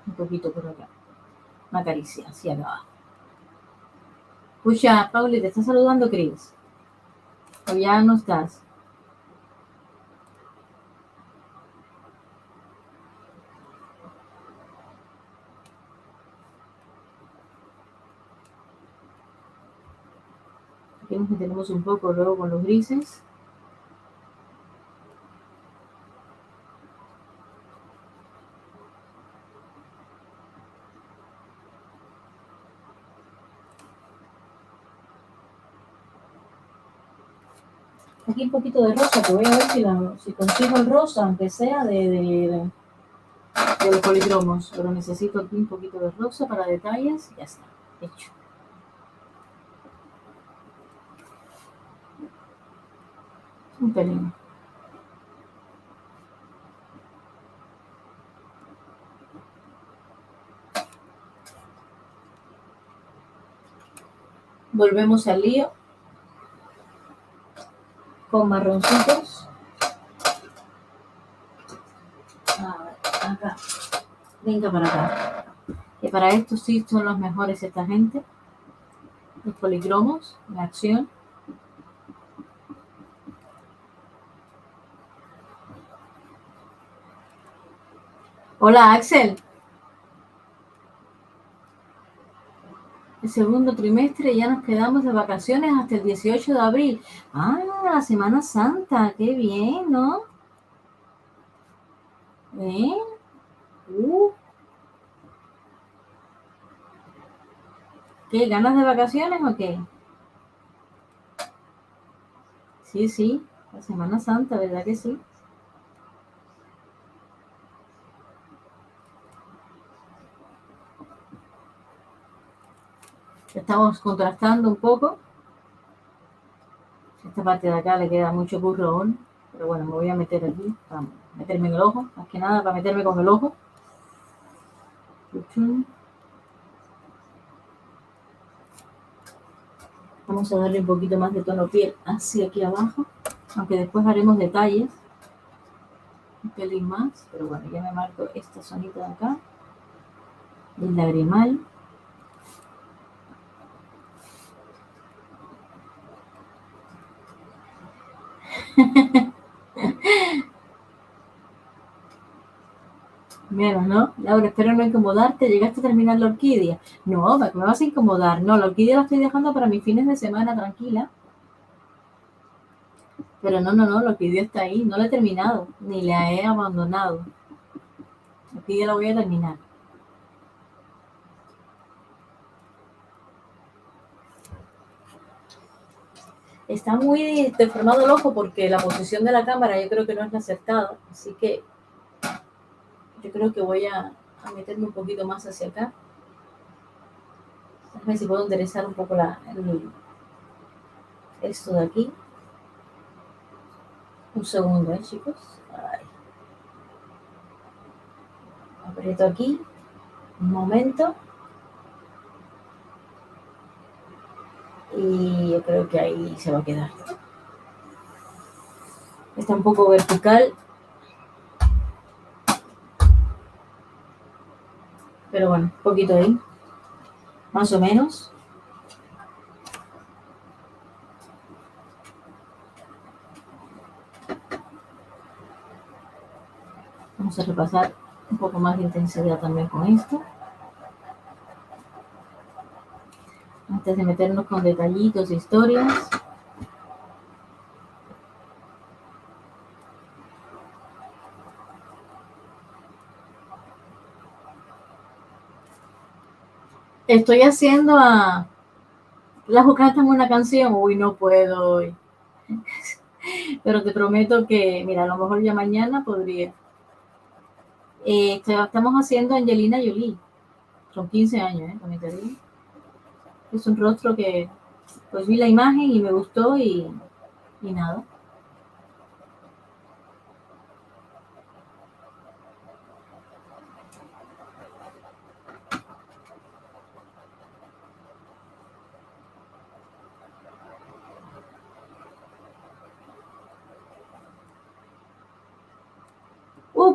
Un poquito por acá. Una caricia hacia acá. Escucha, Pauli, te está saludando Chris. O ya no estás. Aquí nos metemos un poco luego con los grises. Aquí un poquito de rosa, que voy a ver si consigo el rosa, aunque sea de los policromos. Pero necesito aquí un poquito de rosa para detalles. Ya está, hecho. Un pelín. Volvemos al lío. Con marroncitos. A ver, acá. Venga para acá. Que para esto sí son los mejores esta gente. Los policromos en acción. Hola, Axel. El segundo trimestre ya nos quedamos de vacaciones hasta el 18 de abril. Ah, la Semana Santa. Qué bien, ¿no? ¿Eh? ¿Qué? ¿Ganas de vacaciones o qué? Sí, sí. La Semana Santa, ¿verdad que sí? Estamos contrastando un poco. Esta parte de acá le queda mucho curro aún, pero bueno, me voy a meter aquí para meterme en el ojo, más que nada para meterme con el ojo. Vamos a darle un poquito más de tono piel hacia aquí abajo, aunque después haremos detalles, un pelín más, pero bueno, ya me marco esta zonita de acá, el lagrimal. Menos, ¿no? Laura, espero no incomodarte. ¿Llegaste a terminar la orquídea? No, me vas a incomodar. No, la orquídea la estoy dejando para mis fines de semana tranquila. Pero no, la orquídea está ahí. No la he terminado, ni la he abandonado. La orquídea la voy a terminar. Está muy deformado el ojo porque la posición de la cámara yo creo que no es la acertada. Así que yo creo que voy a meterme un poquito más hacia acá. A ver si puedo enderezar un poco esto de aquí. Un segundo, chicos. Ay. Aprieto aquí. Un momento. Y yo creo que ahí se va a quedar. Está un poco vertical. Pero bueno, un poquito ahí. Más o menos. Vamos a repasar un poco más de intensidad también con esto. Antes de meternos con detallitos e historias. Estoy haciendo a las cantan una canción. Uy, no puedo hoy. Pero te prometo que, mira, a lo mejor ya mañana podría. Estamos haciendo Angelina Jolie. Son 15 años, también te digo. Es un rostro que, pues vi la imagen y me gustó y nada.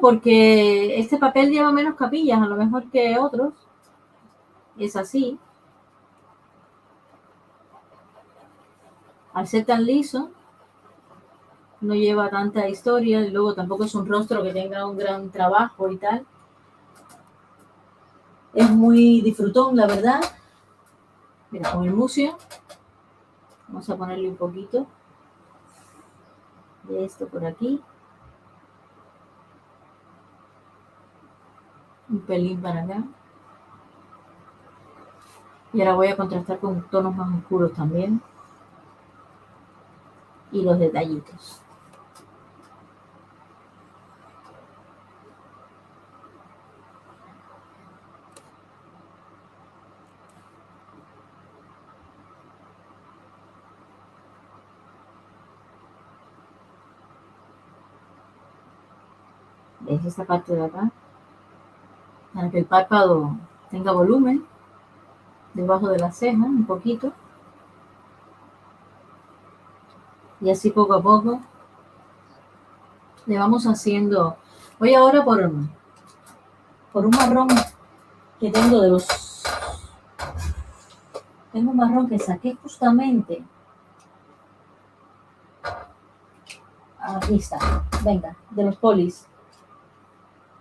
Porque este papel lleva menos capillas, a lo mejor que otros. Es así. Al ser tan liso, no lleva tanta historia y luego tampoco es un rostro que tenga un gran trabajo y tal. Es muy disfrutón, la verdad. Mira, con el museo vamos a ponerle un poquito de esto por aquí. Un pelín para acá. Y ahora voy a contrastar con tonos más oscuros también. Y los detallitos. ¿Ves esta parte de acá? Para que el párpado tenga volumen. Debajo de la ceja, un poquito. Y así poco a poco le vamos haciendo. Voy ahora por un marrón que tengo de los... Tengo un marrón que saqué justamente. Aquí está. Venga, de los polis.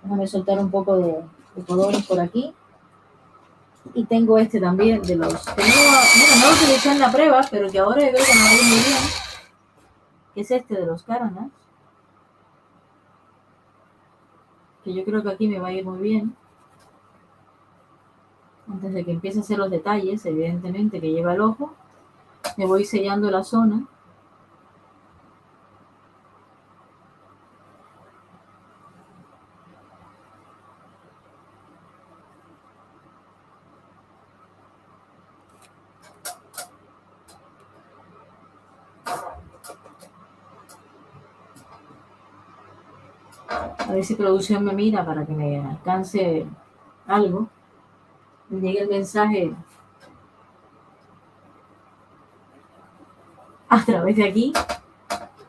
Déjame soltar un poco de colores por aquí. Y tengo este también de los... no lo utilicé en la prueba, pero que ahora yo creo que me va a ir muy bien. Que es este de los Caranas. Que yo creo que aquí me va a ir muy bien. Antes de que empiece a hacer los detalles, evidentemente, que lleva el ojo, me voy sellando la zona. A ver si producción me mira para que me alcance algo. Me llegue el mensaje a través de aquí.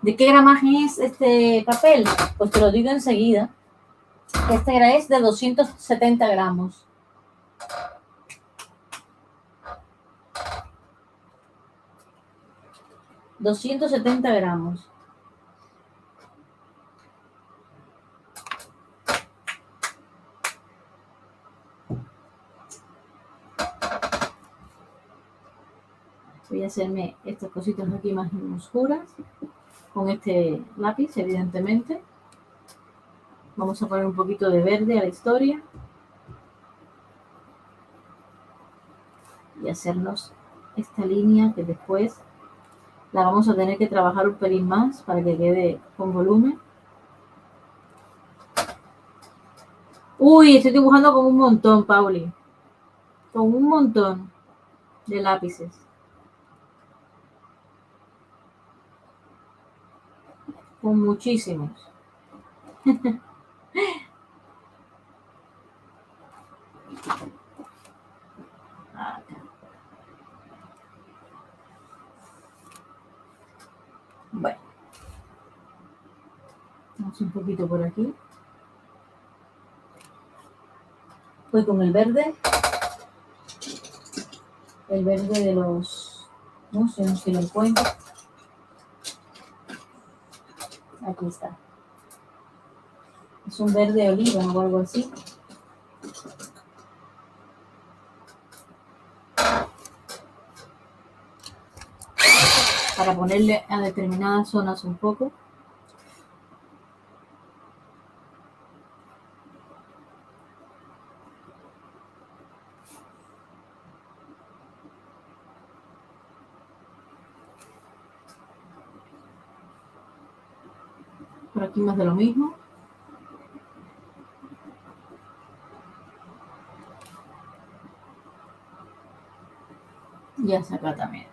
¿De qué gramaje es este papel? Pues te lo digo enseguida. Este es de 270 gramos. $270. Voy a hacerme estas cositas aquí más oscuras con este lápiz, evidentemente. Vamos a poner un poquito de verde a la historia y hacernos esta línea que después la vamos a tener que trabajar un pelín más para que quede con volumen. Uy, estoy dibujando con un montón, Pauli. Con un montón de lápices. Con muchísimos. Bueno. Vamos un poquito por aquí. Voy con el verde. El verde de los... No sé si lo encuentro. Aquí está. Es un verde oliva o algo así. Para ponerle a determinadas zonas un poco. Por aquí más de lo mismo. Y hasta acá también.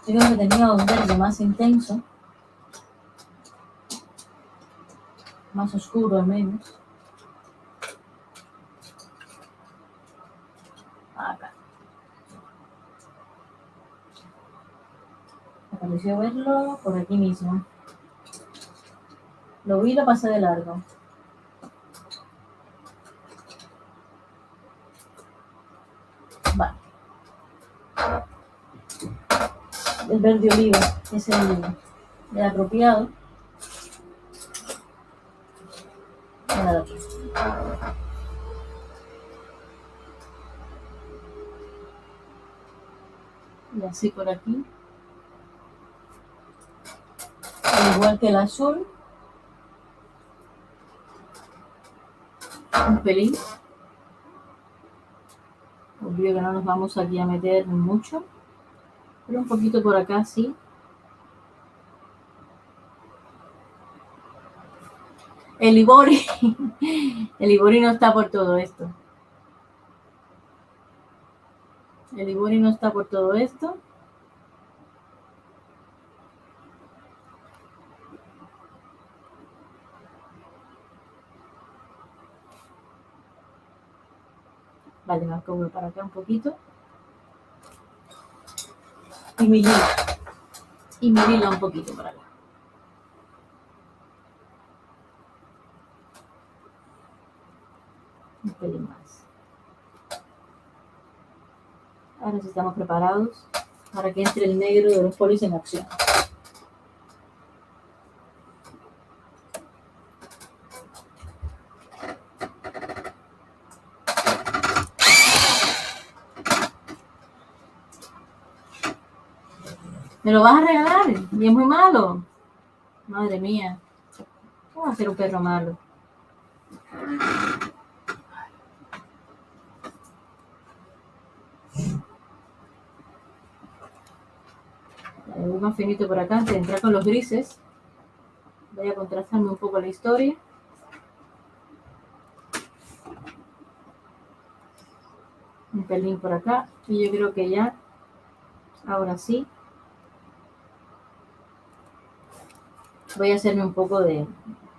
Yo creo que tenía un verde más intenso. Más oscuro al menos. Acá. Me pareció verlo por aquí mismo. Lo vi y lo pasé de largo. Vale. El verde oliva es el apropiado. Nada. Y así por aquí. Al igual que el azul. Un pelín. Obvio que no nos vamos aquí a meter mucho. Pero un poquito por acá sí. El Ibori. El Ibori no está por todo esto. El Ibori no está por todo esto. Vale, me acabo para acá un poquito. y mi lila. Y mi lila un poquito para acá. Un pelín más. Ahora sí estamos preparados para que entre el negro de los polis en acción. ¿Me lo vas a regalar? Y es muy malo. Madre mía. ¿Cómo va a ser un perro malo? Voy más finito por acá antes de entrar con los grises. Voy a contrastarme un poco la historia. Un pelín por acá. Y yo creo que ya, ahora sí, voy a hacerme un poco de...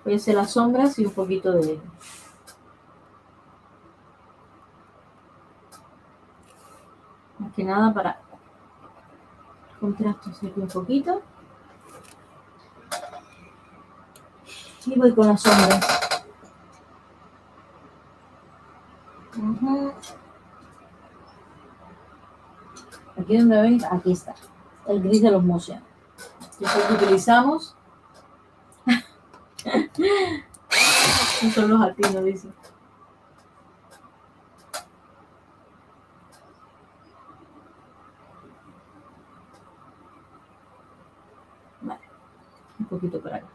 Voy a hacer las sombras y un poquito de... Más que nada para contrastos aquí un poquito. Y voy con las sombras. Aquí donde ven, aquí está. El gris de los Motion. Que es el que utilizamos. Estos son los alpinos, dice. Vale. Un poquito por acá.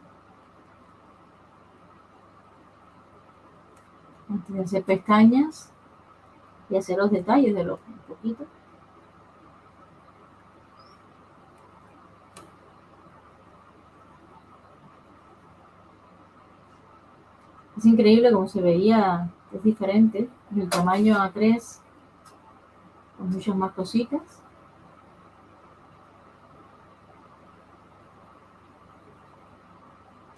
Antes de hacer pestañas y hacer los detalles del ojo. Un poquito. Es increíble cómo se veía, es diferente, el tamaño A3, con muchas más cositas.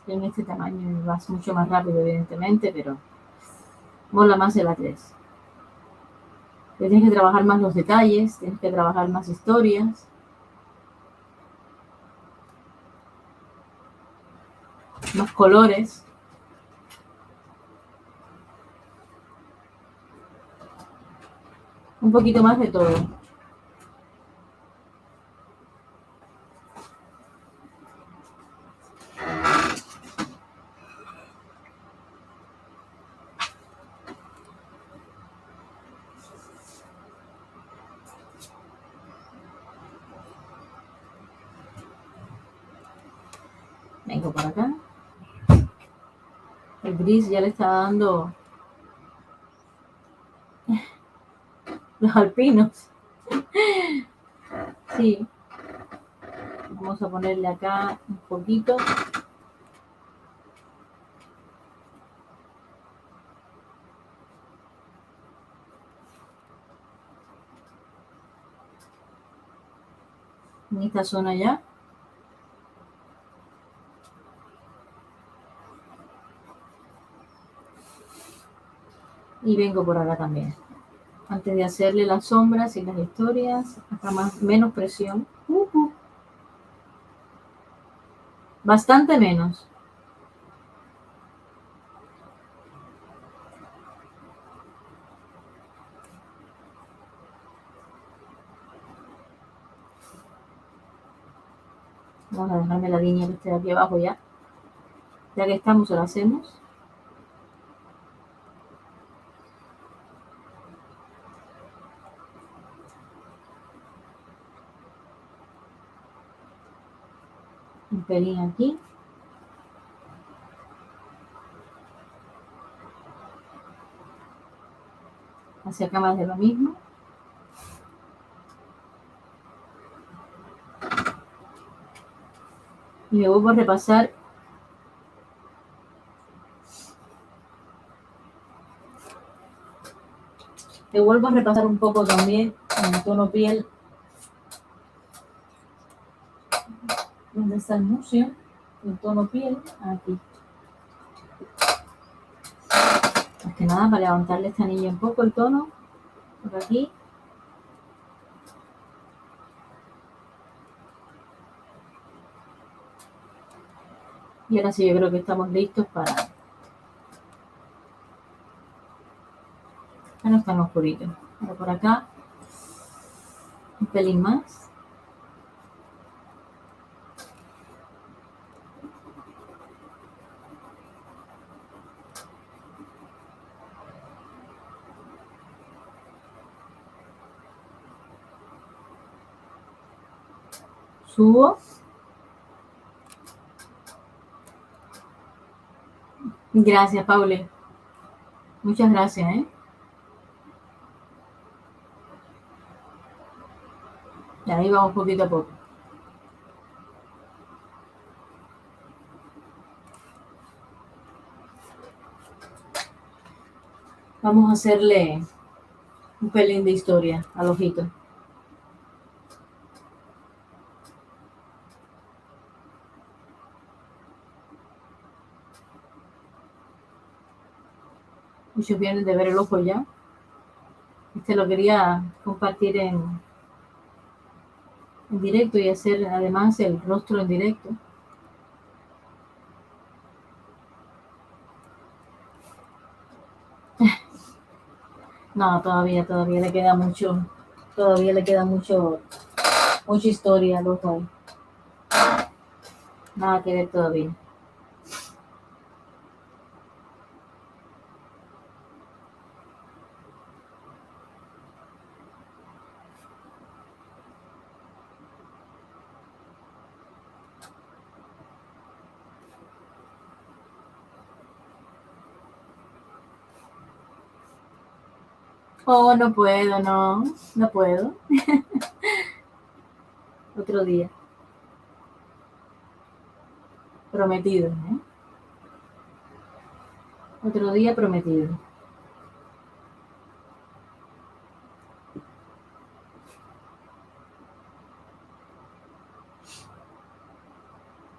En este tamaño vas mucho más rápido, evidentemente, pero mola más el A3. Tienes que trabajar más los detalles, tienes que trabajar más historias. Más colores. Un poquito más de todo. Vengo por acá. El gris ya le está dando los alpinos. Sí. Vamos a ponerle acá un poquito. En esta zona ya. Y vengo por acá también. Antes de hacerle las sombras y las historias, acá menos presión. Bastante menos. Vamos a dejarme la línea que esté aquí abajo ya. Ya que estamos, lo hacemos. Un pelín aquí. Hacia acá más de lo mismo. Y me vuelvo a repasar un poco también en el tono piel. ¿Dónde está el museo? El tono piel, aquí. Más que nada para levantarle esta anilla un poco el tono, por aquí. Y ahora sí, yo creo que estamos listos para... Ya no están oscuritos. Ahora por acá, un pelín más. Subo. Gracias, Paule. Muchas gracias, ¿eh? Y ahí vamos poquito a poco. Vamos a hacerle un pelín de historia al ojito. Muchos vienen de ver el ojo ya. Este lo quería compartir en directo y hacer además el rostro en directo. No, todavía le queda mucho, todavía le queda mucha historia al ojo ahí. Nada que ver todavía. Oh, no puedo, no puedo. Otro día. Prometido, ¿eh? Otro día prometido.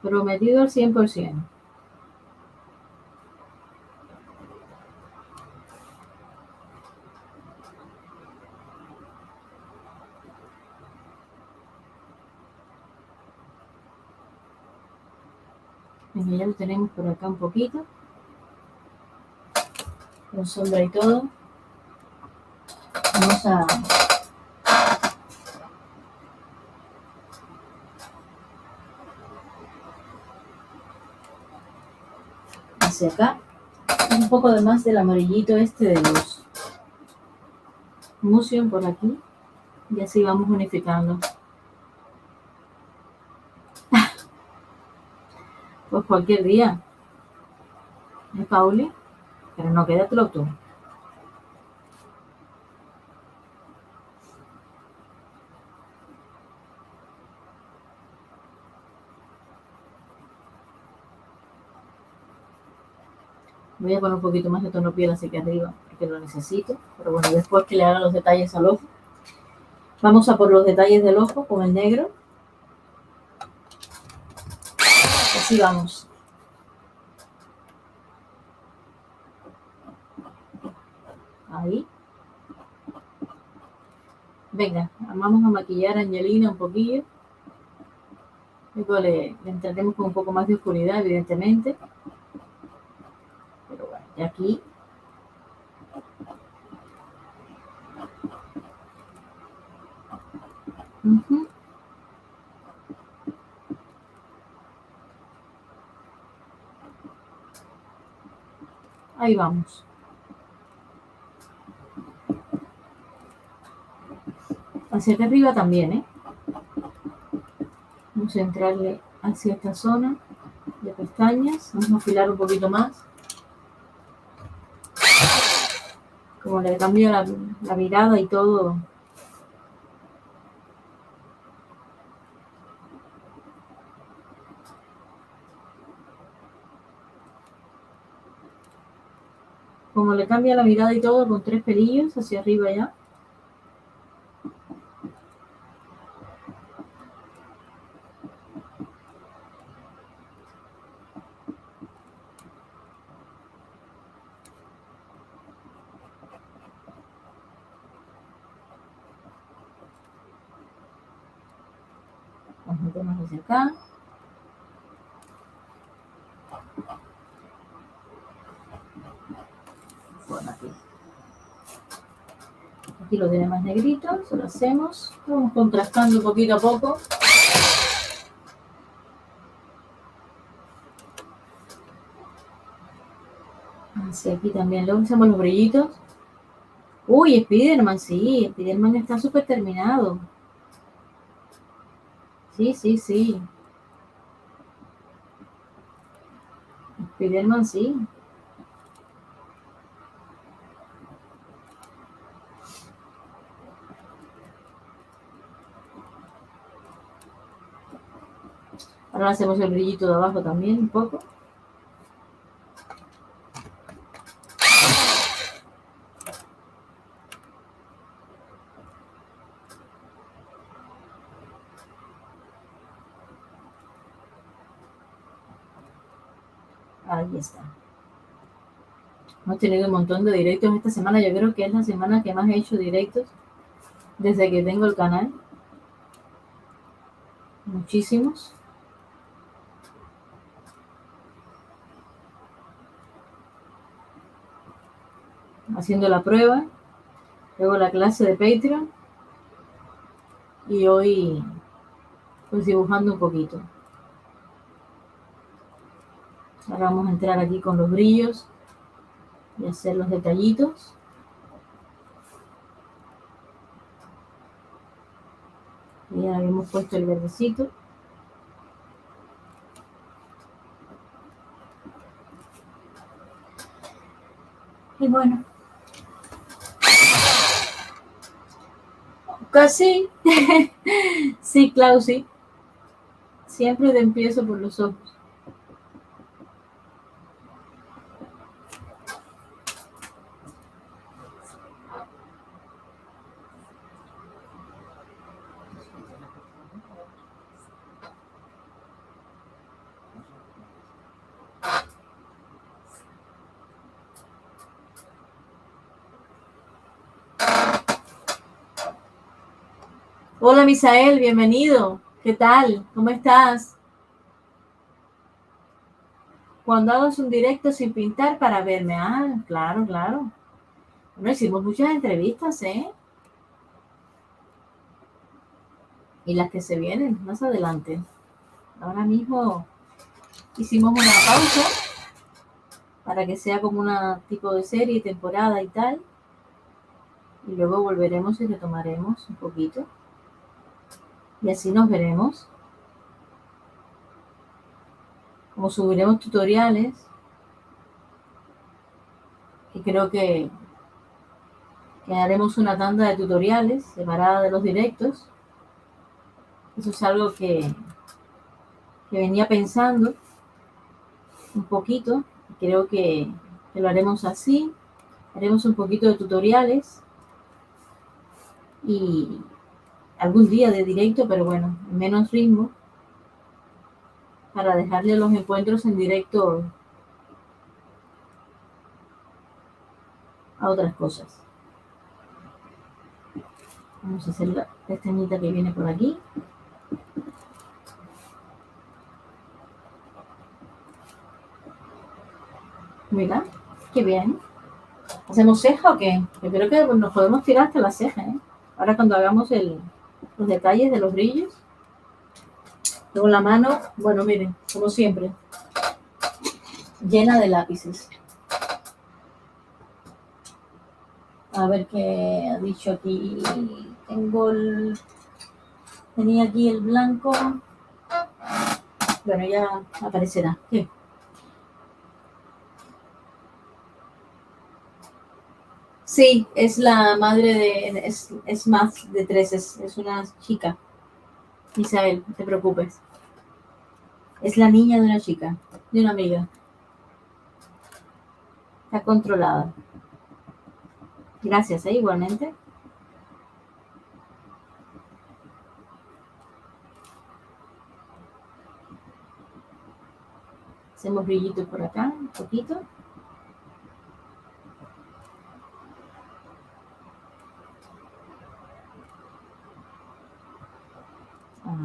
Prometido al 100%. Venga, ya lo tenemos por acá un poquito. Con sombra y todo. Vamos a... hacia acá. Un poco de más del amarillito este de los Museum por aquí. Y así vamos unificando. Pues cualquier día. ¿Es Pauli? Pero no, quédatelo tú. Voy a poner un poquito más de tono piel hacia aquí arriba, porque lo necesito. Pero bueno, después que le haga los detalles al ojo. Vamos a por los detalles del ojo con el negro. Así vamos. Ahí. Venga, vamos a maquillar a Angelina un poquillo. Luego le entraremos con un poco más de oscuridad, evidentemente. Pero bueno, y aquí. Ahí vamos. Hacia acá arriba también, ¿eh? Vamos a entrarle hacia esta zona de pestañas. Vamos a afilar un poquito más. Como le cambio la mirada y todo. Como le cambia la mirada y todo con 3 pelillos hacia arriba ya. Vamos a meternos hacia acá. Bueno, aquí lo tiene más negrito, se lo hacemos, vamos contrastando poquito a poco. Así aquí también luego hacemos los brillitos. Uy, Spiderman, sí, Spiderman está súper terminado. Sí, sí, sí. Spiderman, sí. Ahora hacemos el brillito de abajo también un poco. Ahí está. Hemos tenido un montón de directos esta semana. Yo creo que es la semana que más he hecho directos desde que tengo el canal. Muchísimos. Haciendo la prueba. Luego la clase de Patreon. Y hoy pues dibujando un poquito. Ahora vamos a entrar aquí con los brillos y hacer los detallitos. Y ya habíamos puesto el verdecito. Y bueno. Casi. Sí, Clau, sí. Siempre te empiezo por los ojos. Hola, Misael, bienvenido. ¿Qué tal? ¿Cómo estás? Cuando hagas un directo sin pintar para verme. Ah, claro, claro. Bueno, hicimos muchas entrevistas, ¿eh? Y las que se vienen más adelante. Ahora mismo hicimos una pausa para que sea como una tipo de serie, temporada y tal. Y luego volveremos y retomaremos un poquito. Y así nos veremos. Como subiremos tutoriales. Y creo que haremos una tanda de tutoriales separada de los directos. Eso es algo que venía pensando un poquito. Creo que lo haremos así. Haremos un poquito de tutoriales y algún día de directo, pero bueno, menos ritmo, para dejarle los encuentros en directo a otras cosas. Vamos a hacer la pestañita que viene por aquí. Mira, qué bien. ¿Hacemos ceja o qué? Yo creo que nos podemos tirar hasta la ceja, ¿eh? Ahora cuando hagamos los detalles de los brillos. Luego la mano, bueno, miren, como siempre, llena de lápices. A ver qué ha dicho aquí. Tenía aquí el blanco. Bueno, ya aparecerá. ¿Qué? Sí, es la madre de... Es más de tres, es una chica. Isabel, no te preocupes. Es la niña de una chica, de una amiga. Está controlada. Gracias, igualmente. Hacemos brillito por acá, un poquito.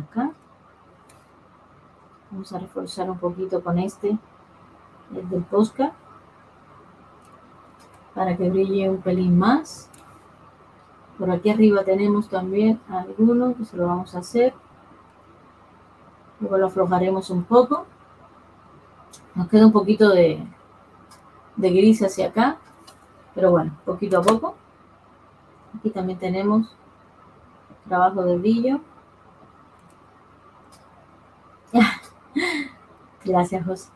Acá. Vamos a reforzar un poquito con el del Posca, para que brille un pelín más. Por aquí arriba tenemos también alguno que se lo vamos a hacer. Luego lo aflojaremos un poco. Nos queda un poquito de gris hacia acá, pero bueno, poquito a poco. Aquí también tenemos trabajo de brillo. Gracias, José.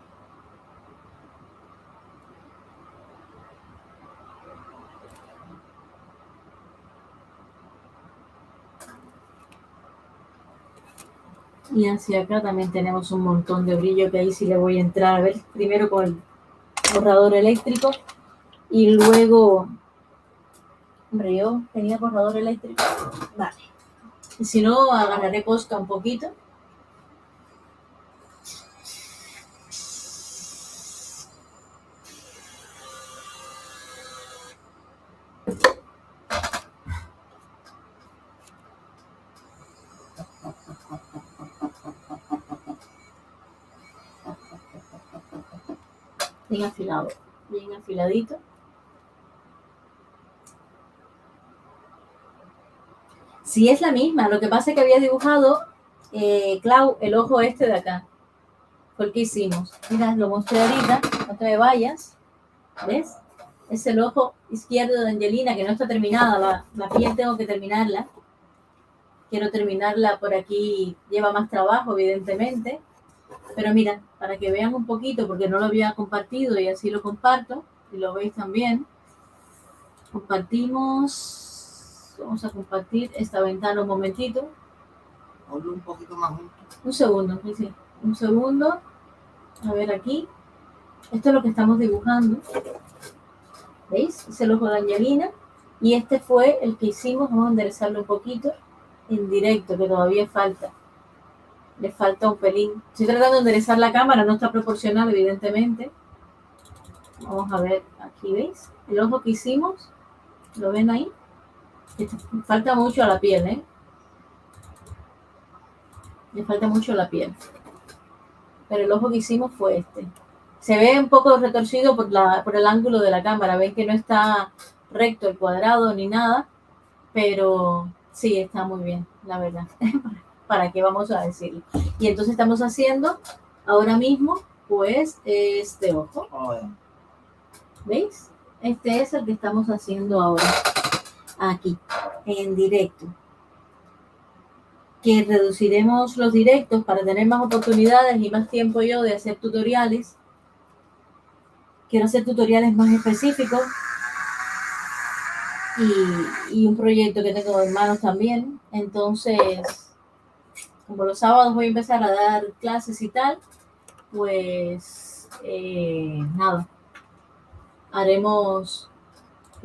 Y hacia acá también tenemos un montón de brillo que ahí sí le voy a entrar a ver primero con el borrador eléctrico y luego... Hombre, yo tenía borrador eléctrico. Vale. Y si no, agarraré Posca un poquito. Bien afilado, bien afiladito. Sí, es la misma. Lo que pasa es que había dibujado, Clau, el ojo este de acá. Fue el que hicimos. Mira, lo mostré ahorita. No te me vayas. ¿Ves? Es el ojo izquierdo de Angelina, que no está terminada. La piel tengo que terminarla. Quiero terminarla por aquí. Lleva más trabajo, evidentemente. Pero mira, para que vean un poquito, porque no lo había compartido y así lo comparto. Y lo veis también. Compartimos. Vamos a compartir esta ventana un momentito. Ponlo un poquito más junto. Un segundo, sí. Un segundo. A ver aquí. Esto es lo que estamos dibujando. ¿Veis? Es el ojo de Angelina. Y este fue el que hicimos. Vamos a enderezarlo un poquito en directo, que todavía falta. Le falta un pelín. Estoy tratando de enderezar la cámara, no está proporcional, evidentemente. Vamos a ver, aquí veis. El ojo que hicimos. ¿Lo ven ahí? Falta mucho a la piel, ¿eh? Le falta mucho a la piel. Pero el ojo que hicimos fue este. Se ve un poco retorcido por el ángulo de la cámara. Ven que no está recto el cuadrado ni nada. Pero sí, está muy bien, la verdad. ¿Para qué vamos a decirlo? Y entonces estamos haciendo ahora mismo, pues, este ojo. ¿Veis? Este es el que estamos haciendo ahora. Aquí, en directo. Que reduciremos los directos para tener más oportunidades y más tiempo yo de hacer tutoriales. Quiero hacer tutoriales más específicos y un proyecto que tengo en manos también. Entonces, como los sábados voy a empezar a dar clases y tal, pues nada,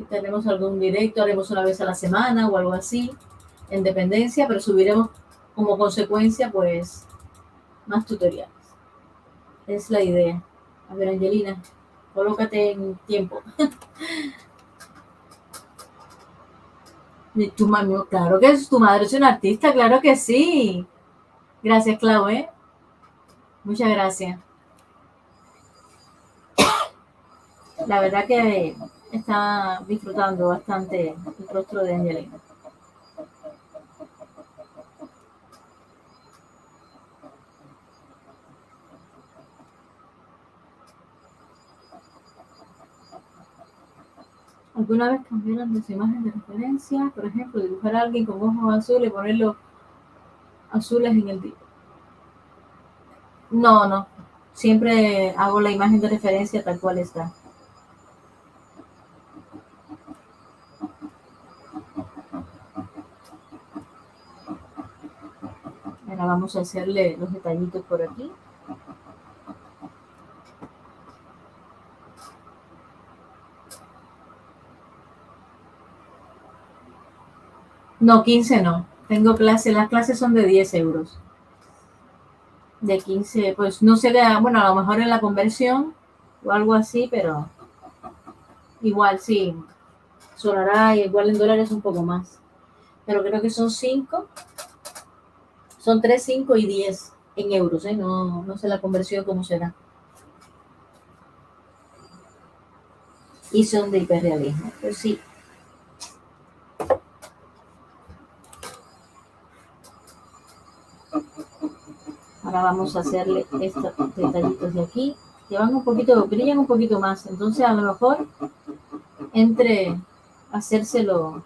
tenemos algún directo, haremos una vez a la semana o algo así, en dependencia, pero subiremos como consecuencia, pues, más tutoriales. Es la idea. A ver, Angelina, colócate en tiempo. Tu mami, claro que es tu madre, es una artista, claro que sí. Gracias, Clau, ¿eh? Muchas gracias. La verdad que está disfrutando bastante el rostro de Angelina. ¿Alguna vez cambiaron de su imagen de referencia? Por ejemplo, dibujar a alguien con ojos azules y ponerlos azules en el día. No, no. Siempre hago la imagen de referencia tal cual está. Ahora vamos a hacerle los detallitos por aquí. No, 15 no. Tengo clases, las clases son de 10 euros. De 15, pues no sé, bueno, a lo mejor en la conversión o algo así, pero igual sí, sonará igual en dólares un poco más. Pero creo que son 5, son 3, 5 y 10 en euros, ¿eh? No sé la conversión cómo será. y son de hiperrealismo. Pues sí. Ahora vamos a hacerle estos detallitos de aquí, que van un poquito, brillan un poquito más. Entonces a lo mejor entre hacérselo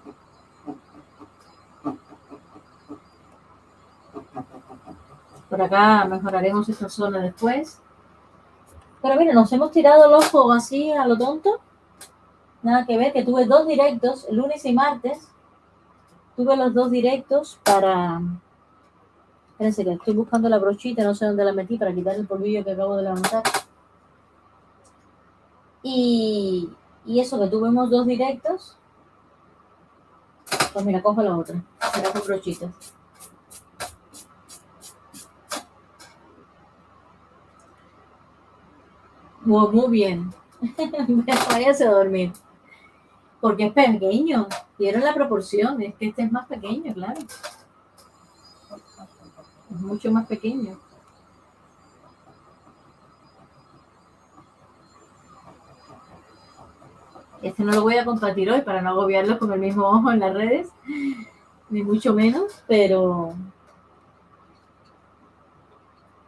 por acá, mejoraremos esta zona después. Pero mira, nos hemos tirado el ojo así a lo tonto. Nada que ver, que tuve 2 directos, lunes y martes. Tuve los 2 directos para... Espérense que estoy buscando la brochita, no sé dónde la metí para quitar el polvillo que acabo de levantar. Y eso, que tuvimos 2 directos. Pues mira, cojo la otra. Mira con brochitas. Muy bien. Váyase a dormir. Porque es pequeño. Quiero la proporción. Es que este es más pequeño, claro. Es mucho más pequeño. Este no lo voy a compartir hoy para no agobiarlo con el mismo ojo en las redes, ni mucho menos, pero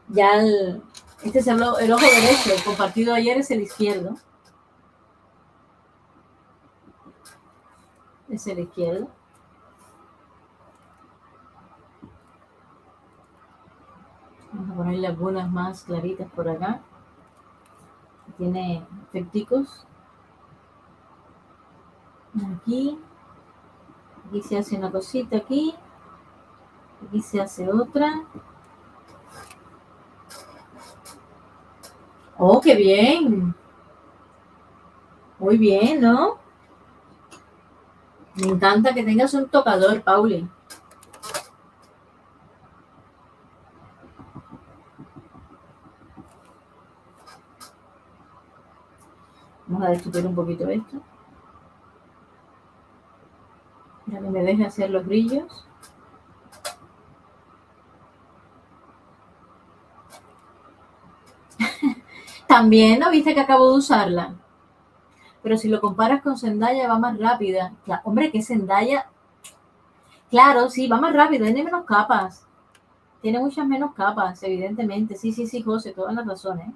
ya este es el ojo derecho, el compartido ayer es el izquierdo. Es el izquierdo. Vamos a ponerle algunas más claritas por acá. Tiene efecticos. Aquí se hace una cosita aquí se hace otra. ¡Oh, qué bien! Muy bien, ¿no? Me encanta que tengas un tocador, Pauli. Vamos a destupir un poquito esto. Para que me deje hacer los brillos. También, ¿no viste que acabo de usarla? Pero si lo comparas con Zendaya va más rápida. Hombre, que Zendaya... Claro, sí, va más rápido, tiene menos capas. Tiene muchas menos capas, evidentemente. Sí, José, toda la razón, ¿eh?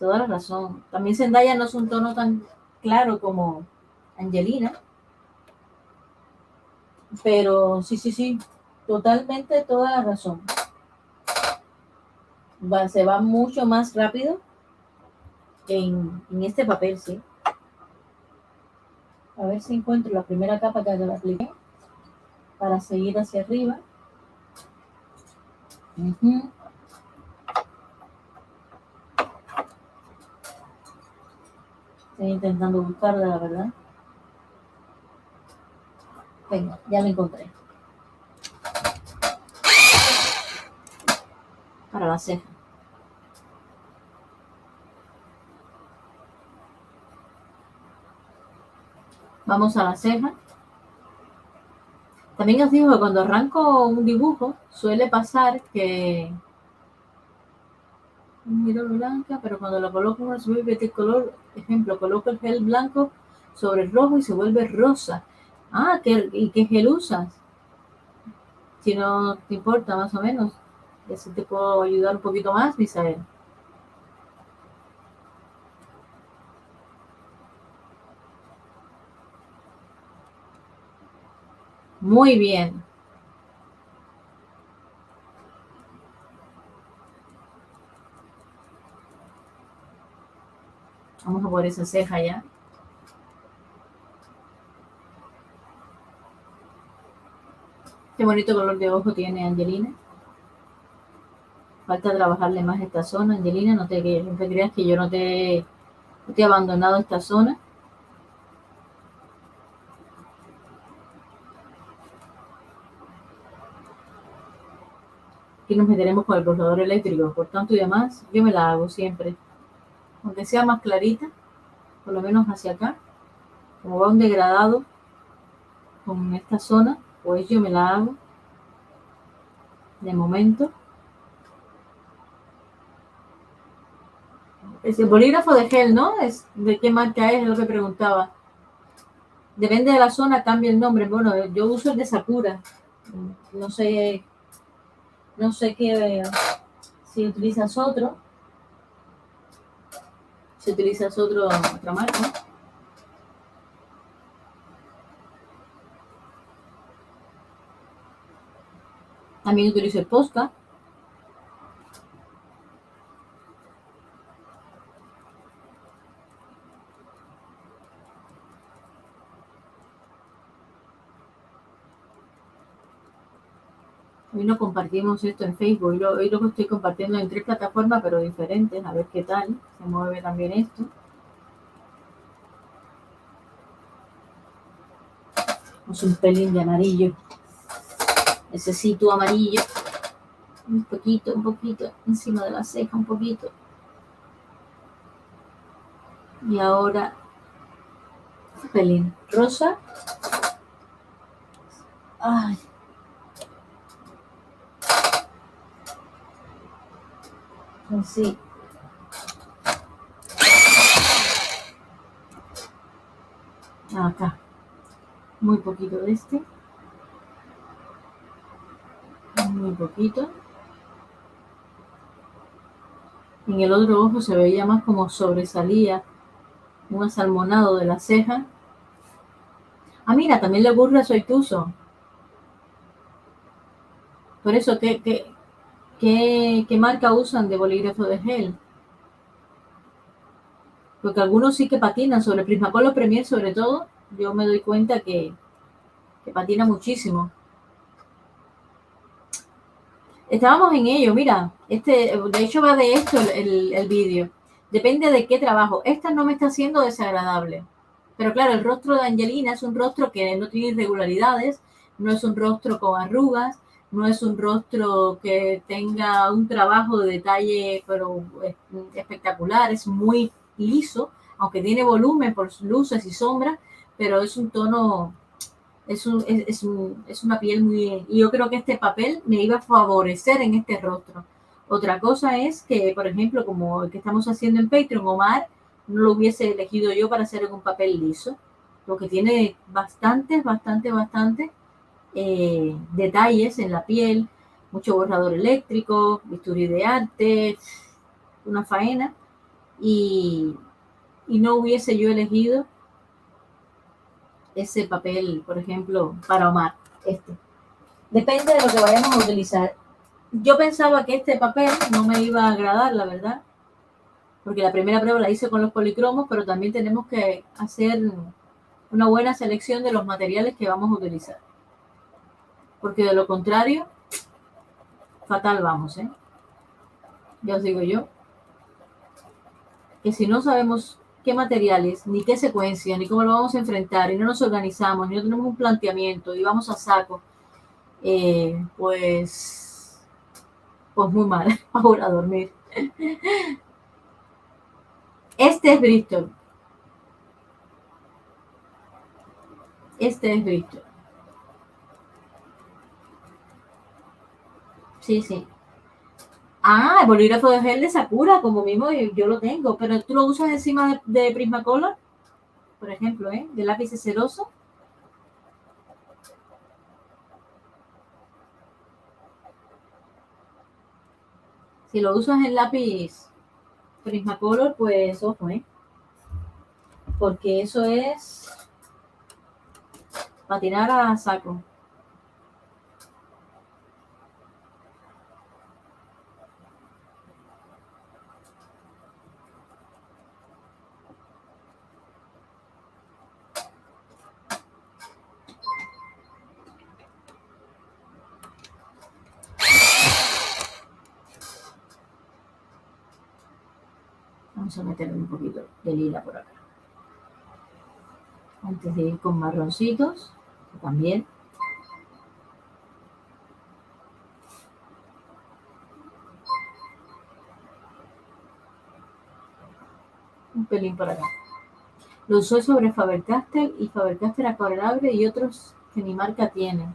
Toda la razón. También Zendaya no es un tono tan claro como Angelina. Pero sí, totalmente toda la razón. Se va mucho más rápido en este papel, sí. A ver si encuentro la primera capa que le apliqué para seguir hacia arriba. Estoy intentando buscarla, la verdad. Venga, ya la encontré. Para la ceja. Vamos a la ceja. También os digo que cuando arranco un dibujo suele pasar que miro blanca, pero cuando lo coloco se vuelve de color. Ejemplo, coloco el gel blanco sobre el rojo y se vuelve rosa. Ah, ¿y qué gel usas? Si no te importa, más o menos. Y así te puedo ayudar un poquito más, Misael. Muy bien. Vamos a por esa ceja ya. Qué bonito color de ojo tiene Angelina. Falta trabajarle más esta zona, Angelina. No te creas que yo no te he abandonado esta zona. Aquí nos meteremos con el cortador eléctrico. Por tanto y demás, yo me la hago siempre. Aunque sea más clarita, por lo menos hacia acá. Como va un degradado con esta zona, pues yo me la hago de momento. Es el bolígrafo de gel, ¿no? Es de qué marca es lo que preguntaba. Depende de la zona, cambia el nombre. Bueno, yo uso el de Sakura. No sé, no sé qué, si utilizas otro. Si utilizas otra marca. También utilizo el Posca. Hoy no compartimos esto en Facebook. Hoy lo estoy compartiendo en 3 plataformas, pero diferentes. A ver qué tal se mueve también esto. Vamos un pelín de amarillo. Necesito amarillo. Un poquito. Encima de la ceja, un poquito. Y ahora un pelín rosa. Ay. Así. Acá. Muy poquito de este. Muy poquito. En el otro ojo se veía más como sobresalía un asalmonado de la ceja. Ah, mira, también le ocurre a Soituso. Por eso, ¿qué marca usan de bolígrafo de gel? Porque algunos sí que patinan, sobre Prismacolor Premier sobre todo, yo me doy cuenta que patina muchísimo. Estábamos en ello, mira, de hecho va de esto el vídeo. Depende de qué trabajo. Esta no me está haciendo desagradable. Pero claro, el rostro de Angelina es un rostro que no tiene irregularidades, no es un rostro con arrugas, no es un rostro que tenga un trabajo de detalle pero espectacular, es muy liso, aunque tiene volumen por luces y sombras, pero es un tono, es una piel muy... Y yo creo que este papel me iba a favorecer en este rostro. Otra cosa es que, por ejemplo, como el que estamos haciendo en Patreon, Omar, no lo hubiese elegido yo para hacer un papel liso, porque tiene bastantes detalles en la piel, mucho borrador eléctrico, bisturí de arte, una faena, y no hubiese yo elegido ese papel, por ejemplo, para Omar. Depende de lo que vayamos a utilizar. Yo pensaba que este papel no me iba a agradar, la verdad, porque la primera prueba la hice con los policromos, pero también tenemos que hacer una buena selección de los materiales que vamos a utilizar. Porque de lo contrario, fatal vamos, ¿eh? Ya os digo yo, que si no sabemos qué materiales, ni qué secuencia, ni cómo lo vamos a enfrentar, y no nos organizamos, ni no tenemos un planteamiento, y vamos a saco, pues muy mal, ahora a dormir. Este es Bristol. Sí. Ah, el bolígrafo de gel de Sakura, como mismo yo lo tengo, pero tú lo usas encima de Prismacolor, por ejemplo, de lápiz ceroso. Si lo usas en lápiz Prismacolor, pues ojo, porque eso es patinar a saco. Vamos a meterle un poquito de lila por acá. Antes de ir con marroncitos, también. Un pelín por acá. Lo usé sobre Faber-Castell y Faber-Castell Aquarelable y otros que ni marca tienen.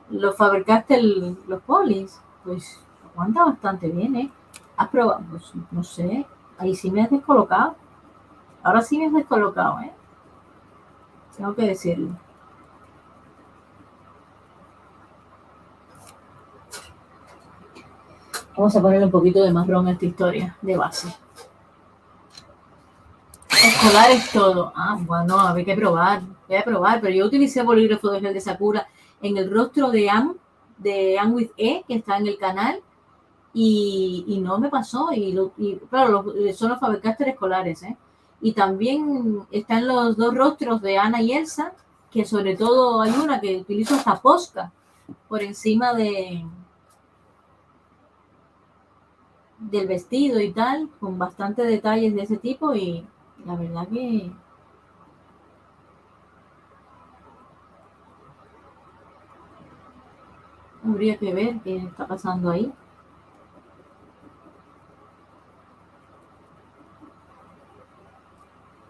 Los Faber-Castell, los polis, pues aguanta bastante bien, ¿Has probado? Pues, no sé. Ahí sí me has descolocado. Ahora sí me has descolocado, ¿eh? Tengo que decirlo. Vamos a ponerle un poquito de marrón a esta historia de base. Escolar es todo. Ah, bueno, había que probar. Voy a probar, pero yo utilicé bolígrafo de gel de Sakura en el rostro de Anne with E, que está en el canal, y no me pasó. Claro, son los fabricantes escolares, ¿eh? Y también están los dos rostros de Ana y Elsa, que sobre todo hay una que utilizo hasta Posca por encima del vestido y tal, con bastante detalles de ese tipo, y la verdad que habría que ver qué está pasando ahí.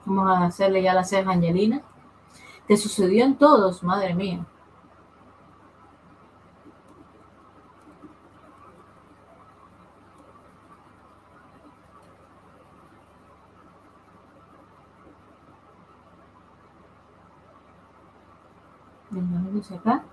Vamos a hacerle ya la ceja a Angelina. Te sucedió en todos, madre mía. Bienvenidos acá.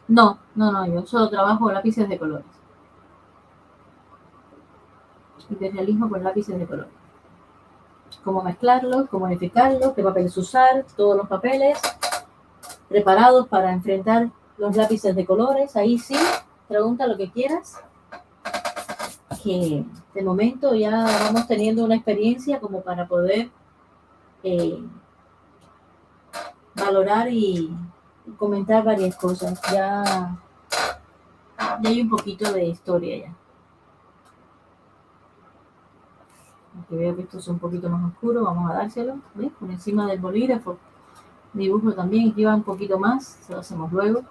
No, yo solo trabajo lápices de colores. Hiperrealismo con lápices de color. Cómo mezclarlos, cómo unificarlos, qué papeles usar, todos los papeles preparados para enfrentar los lápices de colores. Ahí sí, pregunta lo que quieras. Que de momento ya vamos teniendo una experiencia como para poder valorar y comentar varias cosas. Ya hay un poquito de historia ya. Aunque veo que esto es un poquito más oscuro, vamos a dárselo, ¿ves? Por encima del bolígrafo. Dibujo también, aquí va un poquito más, se lo hacemos luego.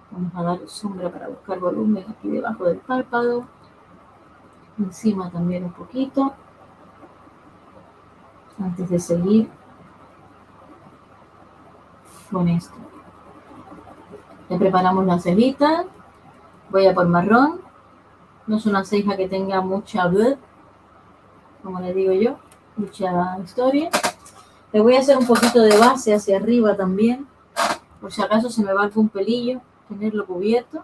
Vamos a dar sombra para buscar volumen aquí debajo del párpado. Encima también un poquito. Antes de seguir con esto. Ya preparamos la cejita. Voy a por marrón. No es una ceja que tenga mucha blur, como le digo yo, mucha historia. Le voy a hacer un poquito de base hacia arriba también, por si acaso se me va algún pelillo, tenerlo cubierto.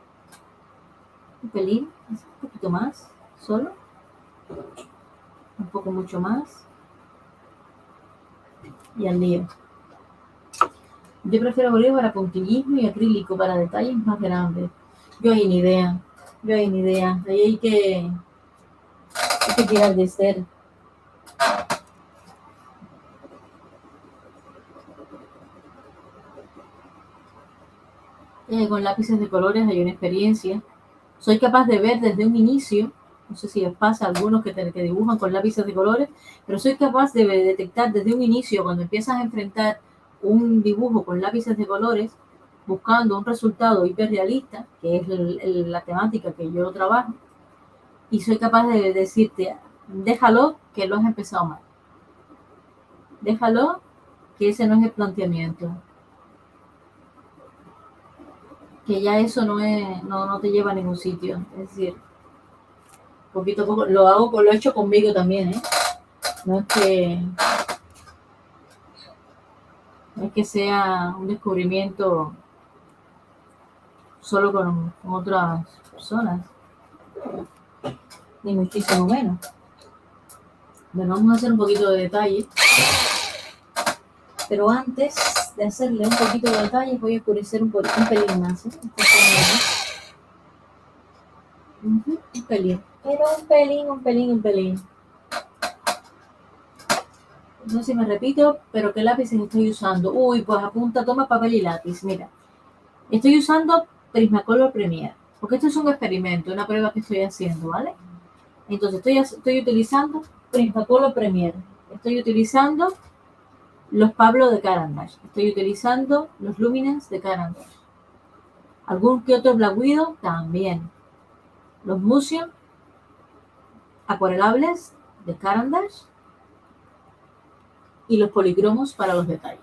Un pelín, un poquito más, solo. Un poco mucho más. Y al lío. Yo prefiero bolígrafo para puntillismo y acrílico para detalles más grandes. Yo ahí ni idea. Ahí hay que tirar de ser. Con lápices de colores hay una experiencia. Soy capaz de ver desde un inicio, no sé si les pasa a algunos que dibujan con lápices de colores, pero soy capaz de detectar desde un inicio, cuando empiezas a enfrentar un dibujo con lápices de colores, buscando un resultado hiperrealista, que es la temática que yo trabajo, y soy capaz de decirte, déjalo que lo has empezado mal. Déjalo que ese no es el planteamiento. Que ya eso no te lleva a ningún sitio. Es decir, poquito a poco, lo he hecho conmigo también, ¿eh? No es que sea un descubrimiento solo con otras personas, ni muchísimo menos. Bueno, vamos a hacer un poquito de detalle, pero antes de hacerle un poquito de detalle voy a oscurecer un pelín más, ¿eh? Un pelín, pero un pelín. No sé si me repito, pero ¿qué lápices estoy usando? Uy, pues apunta, toma papel y lápiz. Mira, estoy usando Prismacolor Premier, porque esto es un experimento, una prueba que estoy haciendo, ¿vale? Entonces estoy utilizando Prismacolor Premier. Estoy utilizando los Pablo de Caran d'Ache. Estoy utilizando los Luminance de Caran d'Ache. Algún que otro Black Widow también. Los Museum acuarelables de Caran d'Ache y los policromos para los detalles.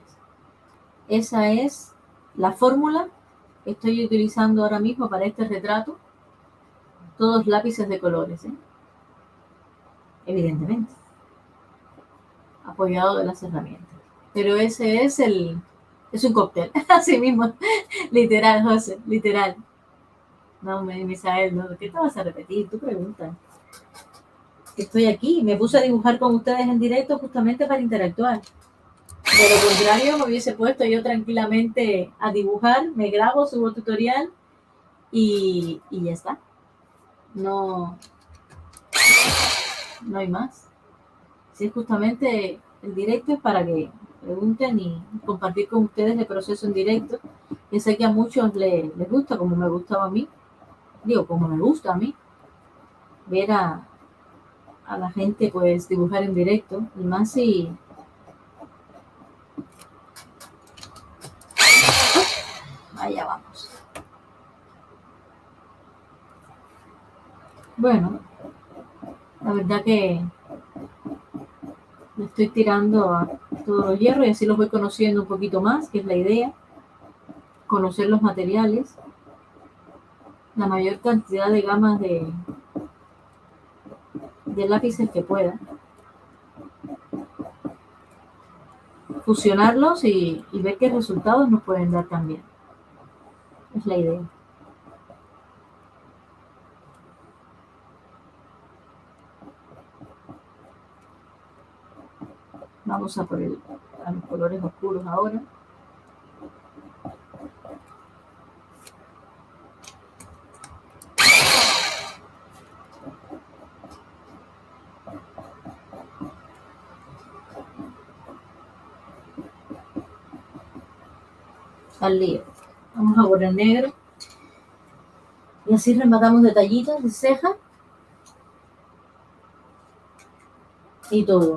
Esa es la fórmula que estoy utilizando ahora mismo para este retrato. Todos lápices de colores, evidentemente, apoyado de las herramientas. Pero ese es un cóctel, así mismo, literal, José, literal. No, Misael, no, ¿qué te vas a repetir? Tú preguntas. Estoy aquí, me puse a dibujar con ustedes en directo justamente para interactuar. De lo contrario, me hubiese puesto yo tranquilamente a dibujar, me grabo, subo tutorial y ya está. No hay más. Sí, justamente el directo es para que pregunten y compartir con ustedes el proceso en directo. Yo sé que a muchos les gusta, como me gustaba a mí. Digo, como me gusta a mí, ver a la gente pues dibujar en directo. Y más si... Allá vamos. Bueno, la verdad que le estoy tirando a todos los hierros y así los voy conociendo un poquito más, que es la idea. Conocer los materiales, la mayor cantidad de gamas de lápices que pueda. Fusionarlos y ver qué resultados nos pueden dar también. Es la idea. Vamos a por a los colores oscuros ahora. Al lío. Vamos a por el negro. Y así rematamos detallitos de ceja. Y todo.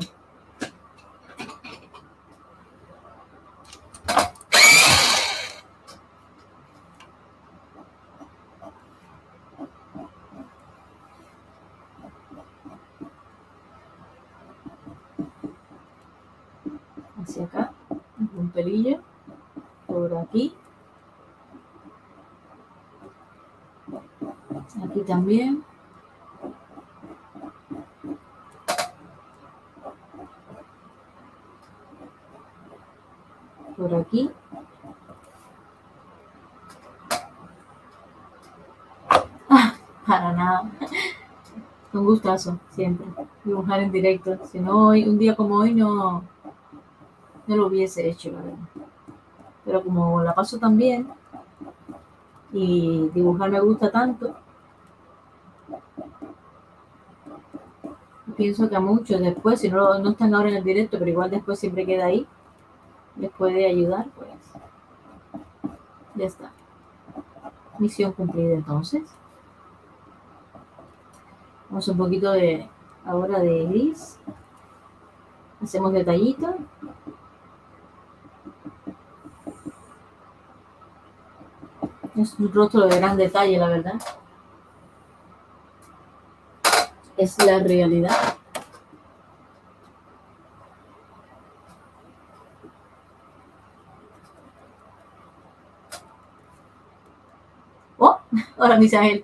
Hacia acá. Un pelillo. Por aquí. Aquí también. Por aquí. Para nada. Un gustazo, siempre. Dibujar en directo. Si no, hoy, un día como hoy no lo hubiese hecho, la verdad. Pero como la paso tan bien y dibujar me gusta tanto, pienso que a muchos después, si no están ahora en el directo, pero igual después siempre queda ahí, les puede ayudar, pues ya está. Misión cumplida entonces. Vamos un poquito ahora de gris. Hacemos detallito. Es un rostro de gran detalle, la verdad. Es la realidad. Oh, hola Misael.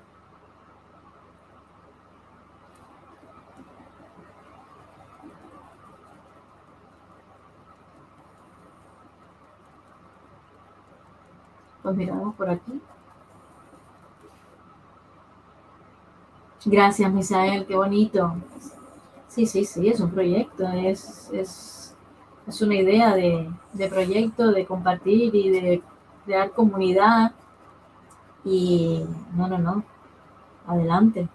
Pues mira, vamos por aquí. Gracias, Misael, qué bonito. Sí, es un proyecto, es una idea de proyecto, de compartir y de crear comunidad. Y no, adelante.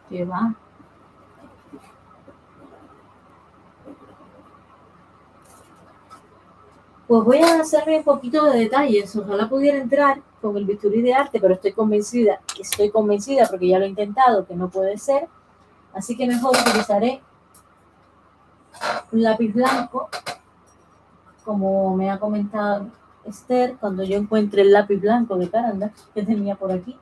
¿Qué va? Pues voy a hacerme un poquito de detalles. Ojalá pudiera entrar con el bisturí de arte, pero estoy convencida porque ya lo he intentado, que no puede ser. Así que mejor utilizaré un lápiz blanco, como me ha comentado Esther, cuando yo encuentre el lápiz blanco de Carandax que tenía por aquí,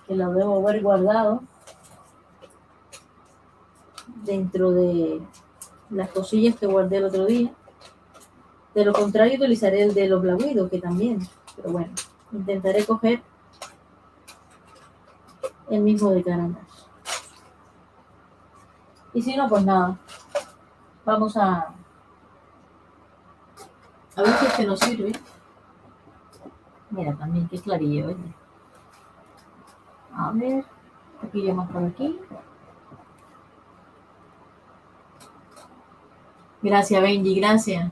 que lo debo haber guardado dentro de las cosillas que guardé el otro día. De lo contrario, utilizaré el de los Black Widow, que también, pero bueno, intentaré coger el mismo de Carandax. Y si no, pues nada, vamos a ver si este nos sirve. Mira, también qué clarillo, oye. A ver, aquí ya más por aquí. Gracias, Benji, gracias.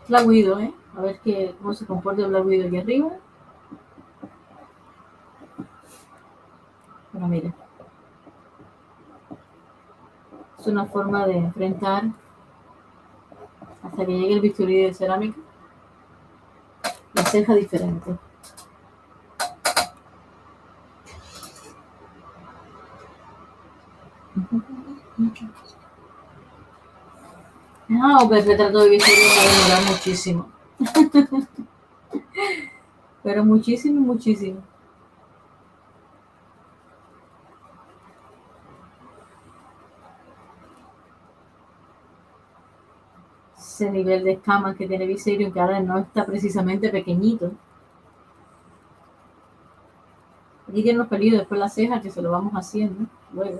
Black Widow, ¿eh? A ver cómo se comporta el Black Widow aquí arriba. Bueno, mira. Es una forma de enfrentar hasta que llegue el bisturí de cerámica la ceja diferente. Ah, el retrato de bisturí va a demorar muchísimo. Pero muchísimo, muchísimo. Ese nivel de escamas que tiene Viserion, que ahora no está precisamente pequeñito. Aquí tiene los pelitos, después las cejas, que se lo vamos haciendo luego.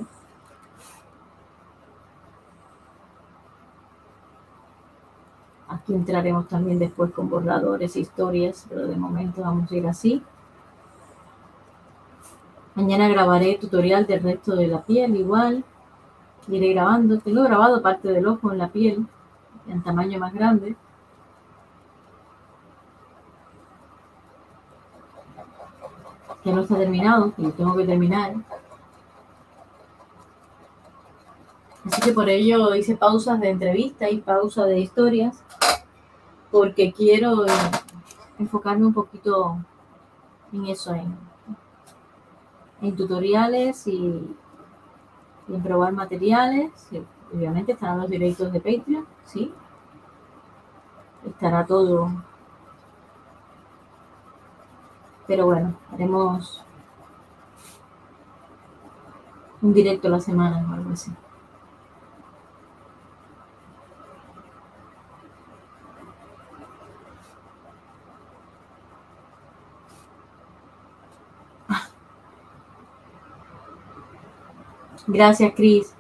Aquí entraremos también después con borradores e historias, pero de momento vamos a ir así. Mañana grabaré tutorial del resto de la piel igual. Iré grabando. Tengo grabado parte del ojo en la piel, en tamaño más grande. Que no está terminado, que lo tengo que terminar. Así que por ello hice pausas de entrevista y pausas de historias, porque quiero enfocarme un poquito en eso, en tutoriales y en probar materiales. Sí, obviamente estarán los directos de Patreon, sí. Estará todo. Pero bueno, haremos un directo a la semana o algo así. Gracias, Cris.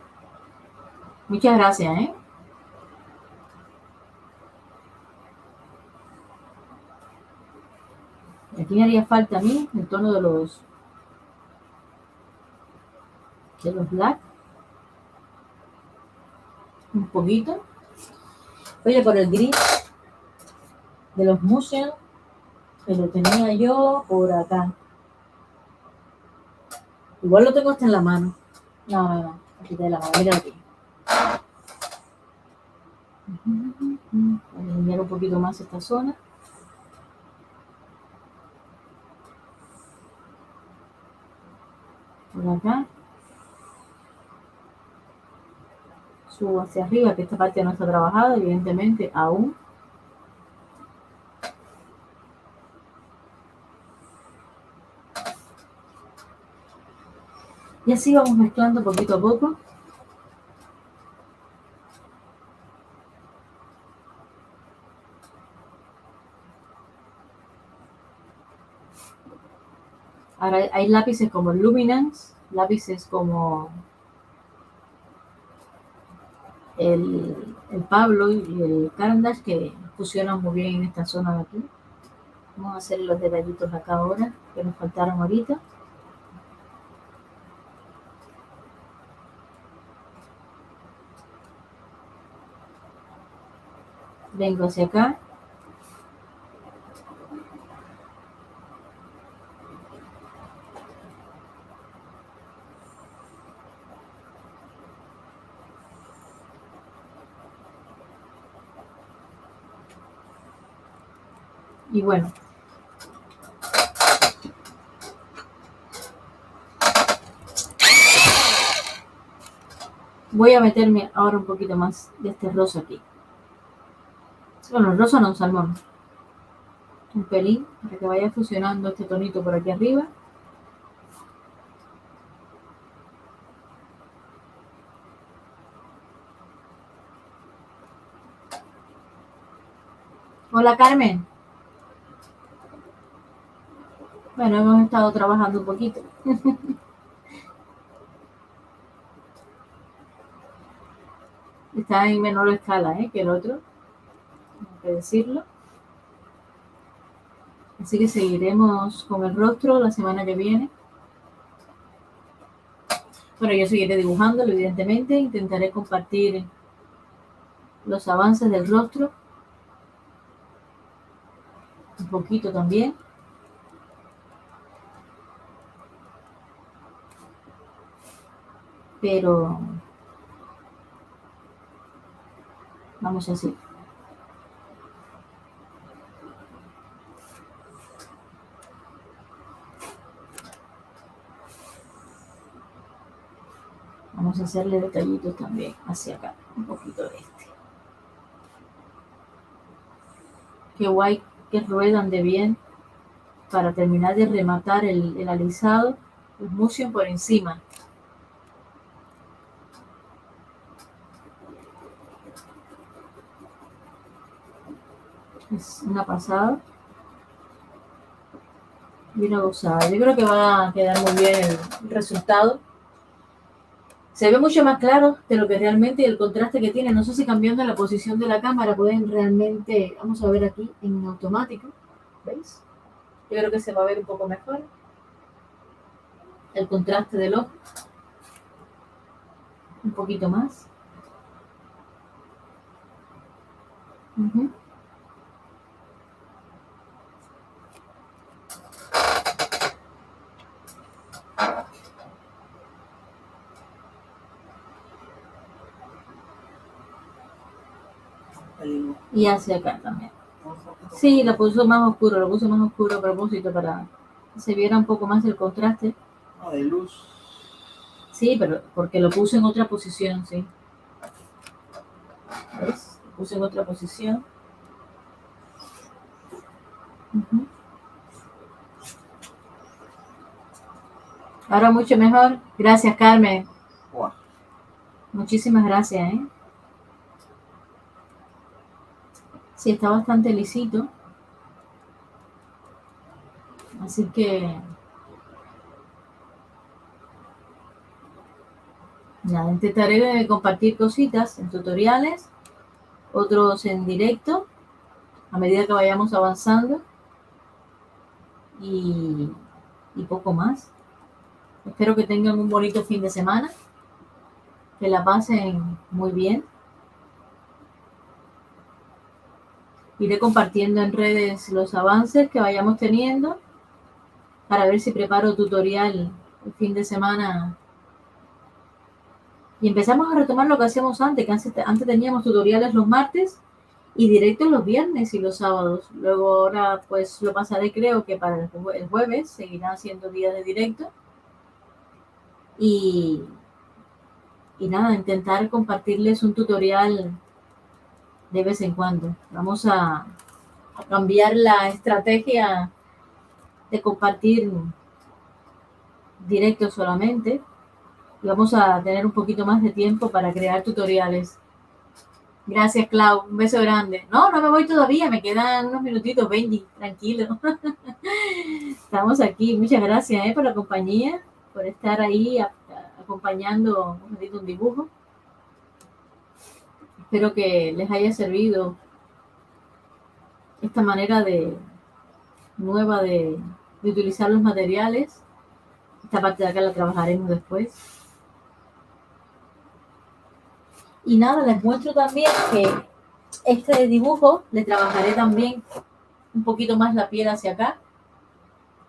Muchas gracias, ¿eh? Aquí me haría falta a mí el tono de los black. Un poquito. Oye, por el gris de los museos, que lo tenía yo por acá. Igual lo tengo hasta en la mano. No. Aquí de la mano, mira aquí. Voy a alinear un poquito más esta zona. Por acá. Subo hacia arriba, que esta parte no está trabajada, evidentemente, aún. Y así vamos mezclando poquito a poco. Ahora hay lápices como el Luminance, lápices como el Pablo y el Carandash, que fusionan muy bien en esta zona de aquí. Vamos a hacer los detallitos acá ahora, que nos faltaron ahorita. Vengo hacia acá. Y bueno, voy a meterme ahora un poquito más de este rosa aquí. Bueno, el rosa no, salmón. Un pelín para que vaya fusionando este tonito por aquí arriba. Hola, Carmen. Bueno, hemos estado trabajando un poquito. Está en menor escala que el otro, hay que decirlo. Así que seguiremos con el rostro la semana que viene. Bueno, yo seguiré dibujándolo, evidentemente. Intentaré compartir los avances del rostro. Un poquito también. Pero vamos así. Vamos a hacerle detallitos también hacia acá. Un poquito de este. Qué guay que ruedan de bien para terminar de rematar el alisado. El motion por encima. Es una pasada. Y una gozada. Yo creo que va a quedar muy bien el resultado. Se ve mucho más claro de lo que realmente el contraste que tiene. No sé si cambiando la posición de la cámara pueden realmente, vamos a ver aquí en automático, ¿veis? Yo creo que se va a ver un poco mejor el contraste del ojo. Un poquito más. Uh-huh. Y hacia acá también. Sí, lo puse más oscuro a propósito para que se viera un poco más el contraste. No, de luz. Sí, pero porque lo puse en otra posición, sí. ¿Ves? Lo puse en otra posición. Uh-huh. Ahora mucho mejor. Gracias, Carmen. Wow. Muchísimas gracias, Sí, está bastante lisito. Así que nada, intentaré compartir cositas en tutoriales, otros en directo, a medida que vayamos avanzando. Y poco más. Espero que tengan un bonito fin de semana, que la pasen muy bien. Iré compartiendo en redes los avances que vayamos teniendo para ver si preparo tutorial el fin de semana. Y empezamos a retomar lo que hacíamos antes, que antes teníamos tutoriales los martes y directos los viernes y los sábados. Luego ahora pues lo pasaré, creo que para el jueves seguirán siendo días de directo. Y nada, intentar compartirles un tutorial de vez en cuando. Vamos a cambiar la estrategia de compartir directo solamente y vamos a tener un poquito más de tiempo para crear tutoriales. Gracias, Clau. Un beso grande. No me voy todavía. Me quedan unos minutitos, Benji. Tranquilo. Estamos aquí. Muchas gracias por la compañía, por estar ahí acompañando un dibujo. Espero que les haya servido esta manera nueva de utilizar los materiales. Esta parte de acá la trabajaremos después. Y nada, les muestro también que este dibujo le trabajaré también un poquito más la piel hacia acá.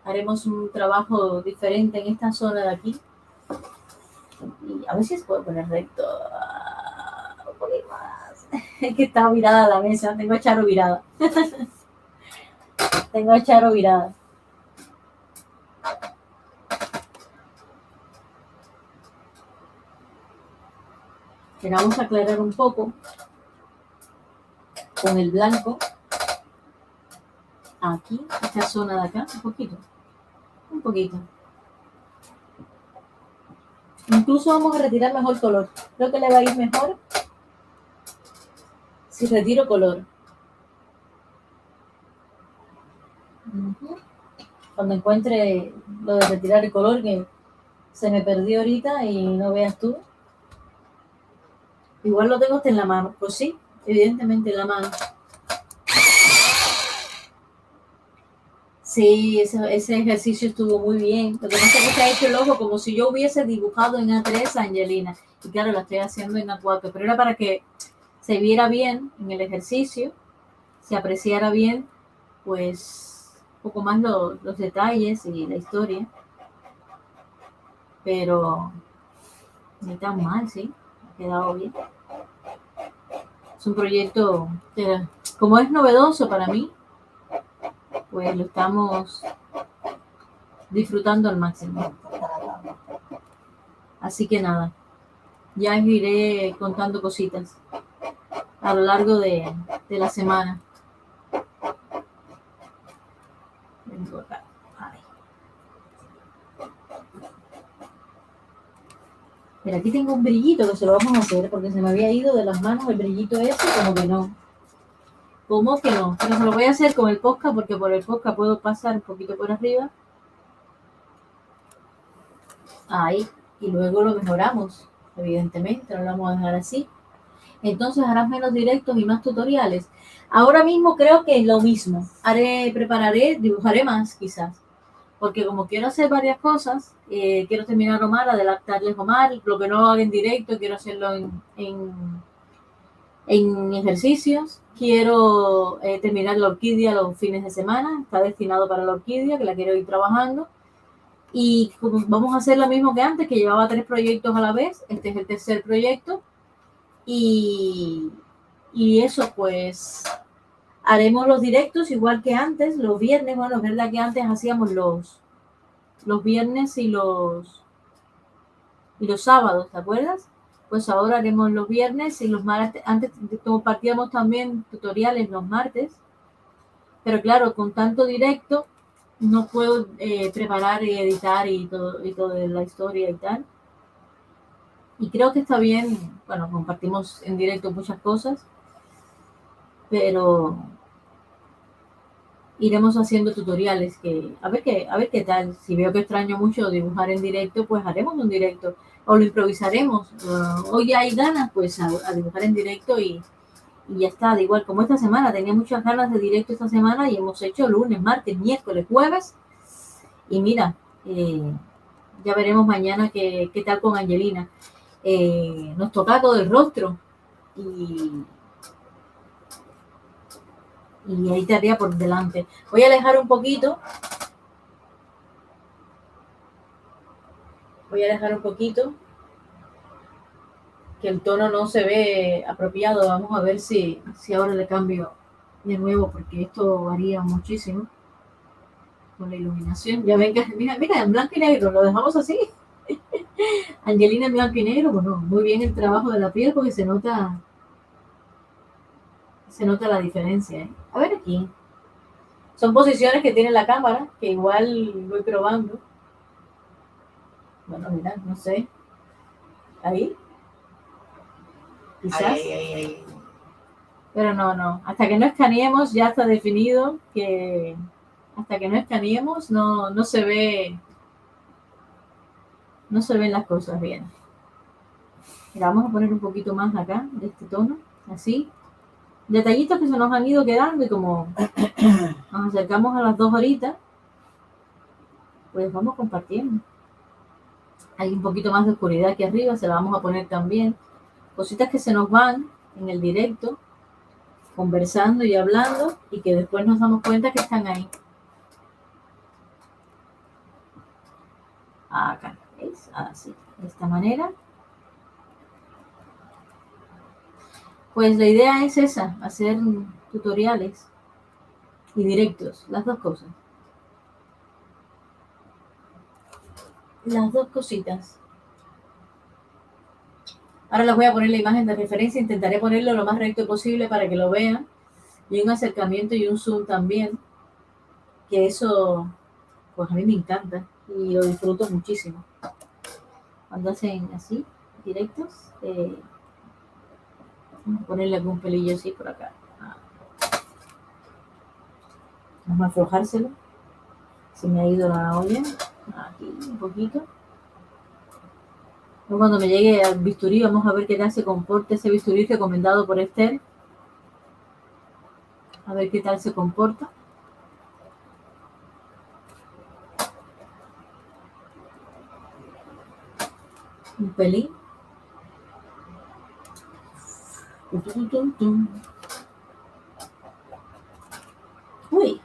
Haremos un trabajo diferente en esta zona de aquí. Y a ver si se puede poner recto. Un poquito más. Es que está virada la mesa, tengo a Charo virada. Tengo a Charo virada. Le vamos a aclarar un poco con el blanco. Aquí, esta zona de acá, un poquito. Un poquito. Incluso vamos a retirar mejor color. Creo que le va a ir mejor si retiro color. Cuando encuentre lo de retirar el color, que se me perdió ahorita y no veas tú. Igual lo tengo hasta en la mano. Pues sí, evidentemente en la mano. Sí, ese ejercicio estuvo muy bien. Lo que pasa es que se ha hecho el ojo como si yo hubiese dibujado en A3 a Angelina. Y claro, la estoy haciendo en A4. Pero era para que se viera bien en el ejercicio, se apreciara bien, pues, un poco más los detalles y la historia. Pero no tan mal, sí. Ha quedado bien. Es un proyecto que, como es novedoso para mí, pues lo estamos disfrutando al máximo. Así que nada, ya os iré contando cositas a lo largo de la semana. Vengo acá. Ay. Pero aquí tengo un brillito que se lo vamos a hacer porque se me había ido de las manos el brillito ese, como que no. ¿Cómo que no? Pero se lo voy a hacer con el Posca porque por el Posca puedo pasar un poquito por arriba. Ahí. Y luego lo mejoramos, evidentemente, no lo vamos a dejar así. Entonces harás menos directos y más tutoriales. Ahora mismo creo que es lo mismo. Prepararé, dibujaré más quizás. Porque como quiero hacer varias cosas, quiero terminar Omar, adelantarles Omar, lo que no haga en directo, quiero hacerlo en ejercicios. Quiero terminar la orquídea los fines de semana, está destinado para la orquídea, que la quiero ir trabajando. Y como vamos a hacer lo mismo que antes, que llevaba 3 proyectos a la vez, este es el tercer proyecto. Y eso, pues, haremos los directos igual que antes, los viernes. Bueno, es verdad que antes hacíamos los viernes y los sábados, ¿te acuerdas? Pues ahora haremos los viernes y los martes. Antes compartíamos también tutoriales los martes, pero claro, con tanto directo no puedo preparar y editar y todo la historia y tal. Y creo que está bien, bueno, compartimos en directo muchas cosas, pero iremos haciendo tutoriales que a ver qué tal. Si veo que extraño mucho dibujar en directo, pues haremos un directo o lo improvisaremos. Hoy hay ganas, pues a dibujar en directo y ya está. De igual como esta semana, tenía muchas ganas de directo esta semana y hemos hecho lunes, martes, miércoles, jueves. Y mira, ya veremos mañana qué tal con Angelina. Nos toca todo el rostro y hay tarea por delante. Voy a alejar un poquito. Que el tono no se ve apropiado. Vamos a ver si ahora le cambio de nuevo, porque esto varía muchísimo con la iluminación. Ya ven que, mira, en blanco y negro, lo dejamos así. Angelina en blanco y negro, bueno, muy bien el trabajo de la piel porque se nota la diferencia. A ver aquí. Son posiciones que tiene la cámara, que igual voy probando. Bueno, mira, no sé. Ahí. Quizás. Ay. Pero no. Hasta que no escaneemos ya está definido que hasta que no escaneemos no se ve. No se ven las cosas bien. Mira, vamos a poner un poquito más acá de este tono. Así. Detallitos que se nos han ido quedando y como nos acercamos a las 2 horitas, pues vamos compartiendo. Hay un poquito más de oscuridad aquí arriba, se la vamos a poner también. Cositas que se nos van en el directo, conversando y hablando, y que después nos damos cuenta que están ahí. Acá, ¿veis? Así, de esta manera. Pues la idea es esa, hacer tutoriales. y directos, las dos cosas. Las dos cositas. Ahora les voy a poner la imagen de referencia, intentaré ponerlo lo más recto posible para que lo vean. Y un acercamiento y un zoom también, que eso, pues a mí me encanta y lo disfruto muchísimo. Cuando hacen así, directos, vamos a ponerle algún pelillo así por acá. Vamos a aflojárselo. Se me ha ido la olla. Aquí un poquito. Luego cuando me llegue al bisturí, vamos a ver qué tal se comporta ese bisturí recomendado por Esther. A ver qué tal se comporta. Un pelín. Uy.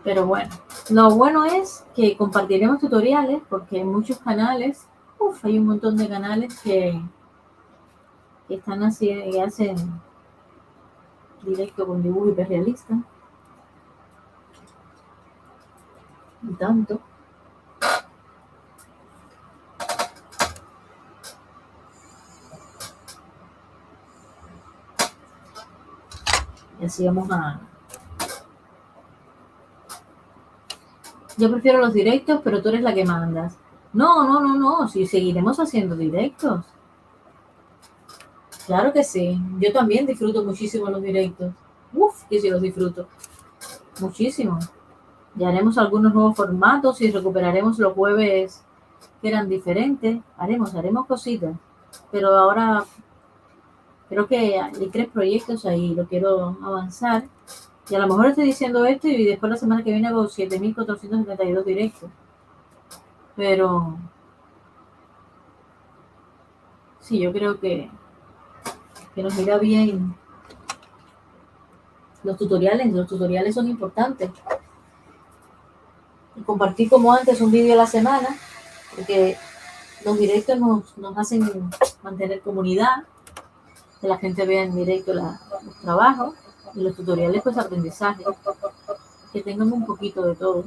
Pero bueno, lo bueno es que compartiremos tutoriales porque en muchos canales, hay un montón de canales que están así, que hacen directo con dibujo hiperrealista. Y tanto. Y así vamos a... Yo prefiero los directos, pero tú eres la que mandas. No, sí, seguiremos haciendo directos. Claro que sí. Yo también disfruto muchísimo los directos. Que sí los disfruto. Muchísimo. Ya haremos algunos nuevos formatos y recuperaremos los jueves que eran diferentes. Haremos cositas. Pero ahora creo que hay 3 proyectos ahí. Lo quiero avanzar. Y a lo mejor estoy diciendo esto y después la semana que viene hago 7.472 directos. Pero sí, yo creo que nos irá bien. Los tutoriales son importantes. Y compartir como antes un vídeo a la semana, porque los directos nos hacen mantener comunidad, que la gente vea en directo los trabajos, y los tutoriales pues aprendizaje, que tengan un poquito de todo.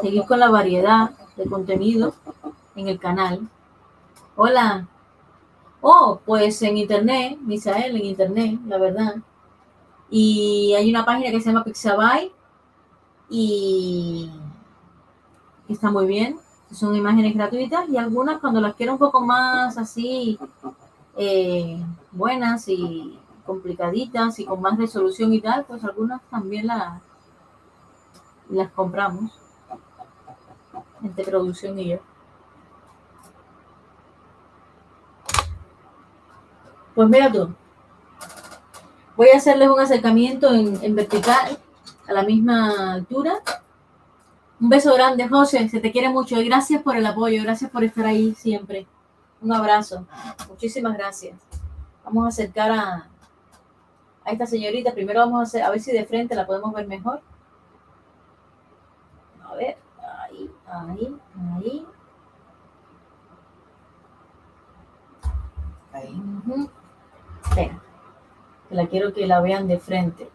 Seguir con la variedad de contenido en el canal. Hola. Pues en internet, Misael, en internet, la verdad. Y hay una página que se llama Pixabay y está muy bien. Son imágenes gratuitas y algunas cuando las quiero un poco más así buenas y complicaditas y con más resolución y tal, pues algunas también las compramos entre producción y yo. Pues mira tú, voy a hacerles un acercamiento en vertical a la misma altura. Un beso grande, José, se te quiere mucho y gracias por el apoyo, gracias por estar ahí siempre. Un abrazo, muchísimas gracias. Vamos a acercar a esta señorita. Primero vamos a ver si de frente la podemos ver mejor. A ver, ahí. Venga, que la quiero que la vean de frente.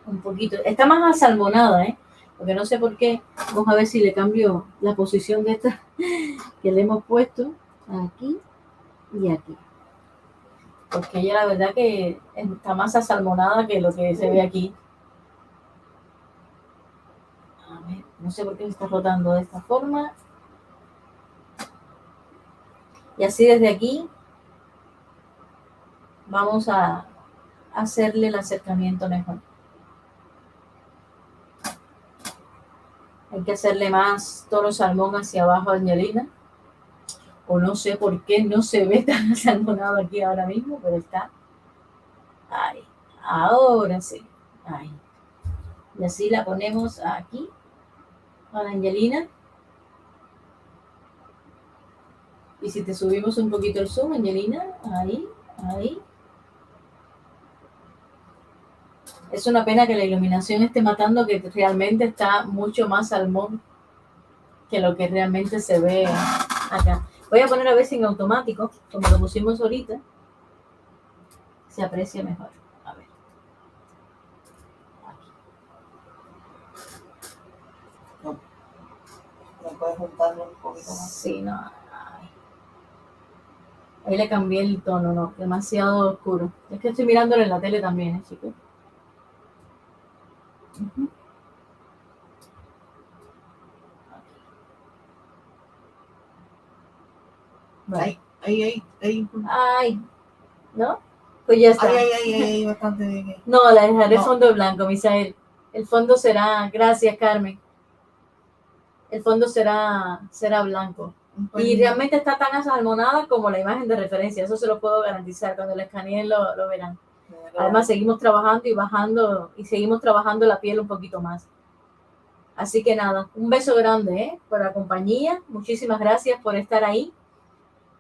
Un poquito. Está más asalmonada, porque no sé por qué. Vamos a ver si le cambio la posición de esta que le hemos puesto aquí y aquí. Porque ella la verdad que está más asalmonada que lo que se ve aquí. A ver, no sé por qué se está rotando de esta forma. Y así desde aquí vamos a hacerle el acercamiento mejor. Hay que hacerle más toro salmón hacia abajo a Angelina. O no sé por qué no se ve tan asalmonado aquí ahora mismo, pero está. Ahí. Ahora sí. Ahí. Y así la ponemos aquí a la Angelina. Y si te subimos un poquito el zoom, Angelina, ahí. Es una pena que la iluminación esté matando, que realmente está mucho más salmón que lo que realmente se ve acá. Voy a poner a veces en automático, como lo pusimos ahorita. Se aprecia mejor. A ver. Aquí. ¿No puedes juntarlo un poquito más? Sí, no. Ay. Ahí le cambié el tono, no, demasiado oscuro. Es que estoy mirándolo en la tele también, chicos. Uh-huh. Vale. Ahí. Ay, ¿no? Pues ya está. Ahí, bastante bien. No, la dejaré No. fondo blanco, Misael. El fondo será, gracias, Carmen. El fondo será blanco. Pues, Y realmente está tan asalmonada como la imagen de referencia, eso se lo puedo garantizar, cuando la escaneen lo verán. Además seguimos trabajando y bajando y seguimos trabajando la piel un poquito más. Así que nada, un beso grande por la compañía, muchísimas gracias por estar ahí,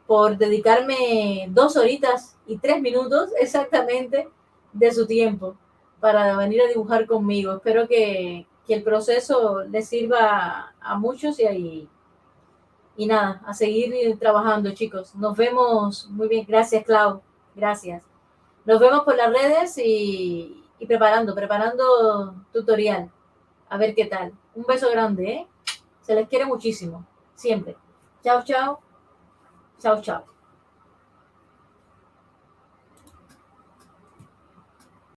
por dedicarme 2 horitas y 3 minutos exactamente de su tiempo para venir a dibujar conmigo. Espero que el proceso les sirva a muchos y nada, a seguir trabajando, chicos. Nos vemos muy bien. Gracias, Clau. Gracias. Nos vemos por las redes y preparando tutorial. A ver qué tal. Un beso grande, ¿eh? Se les quiere muchísimo. Siempre. Chao, chao. Chao, chao.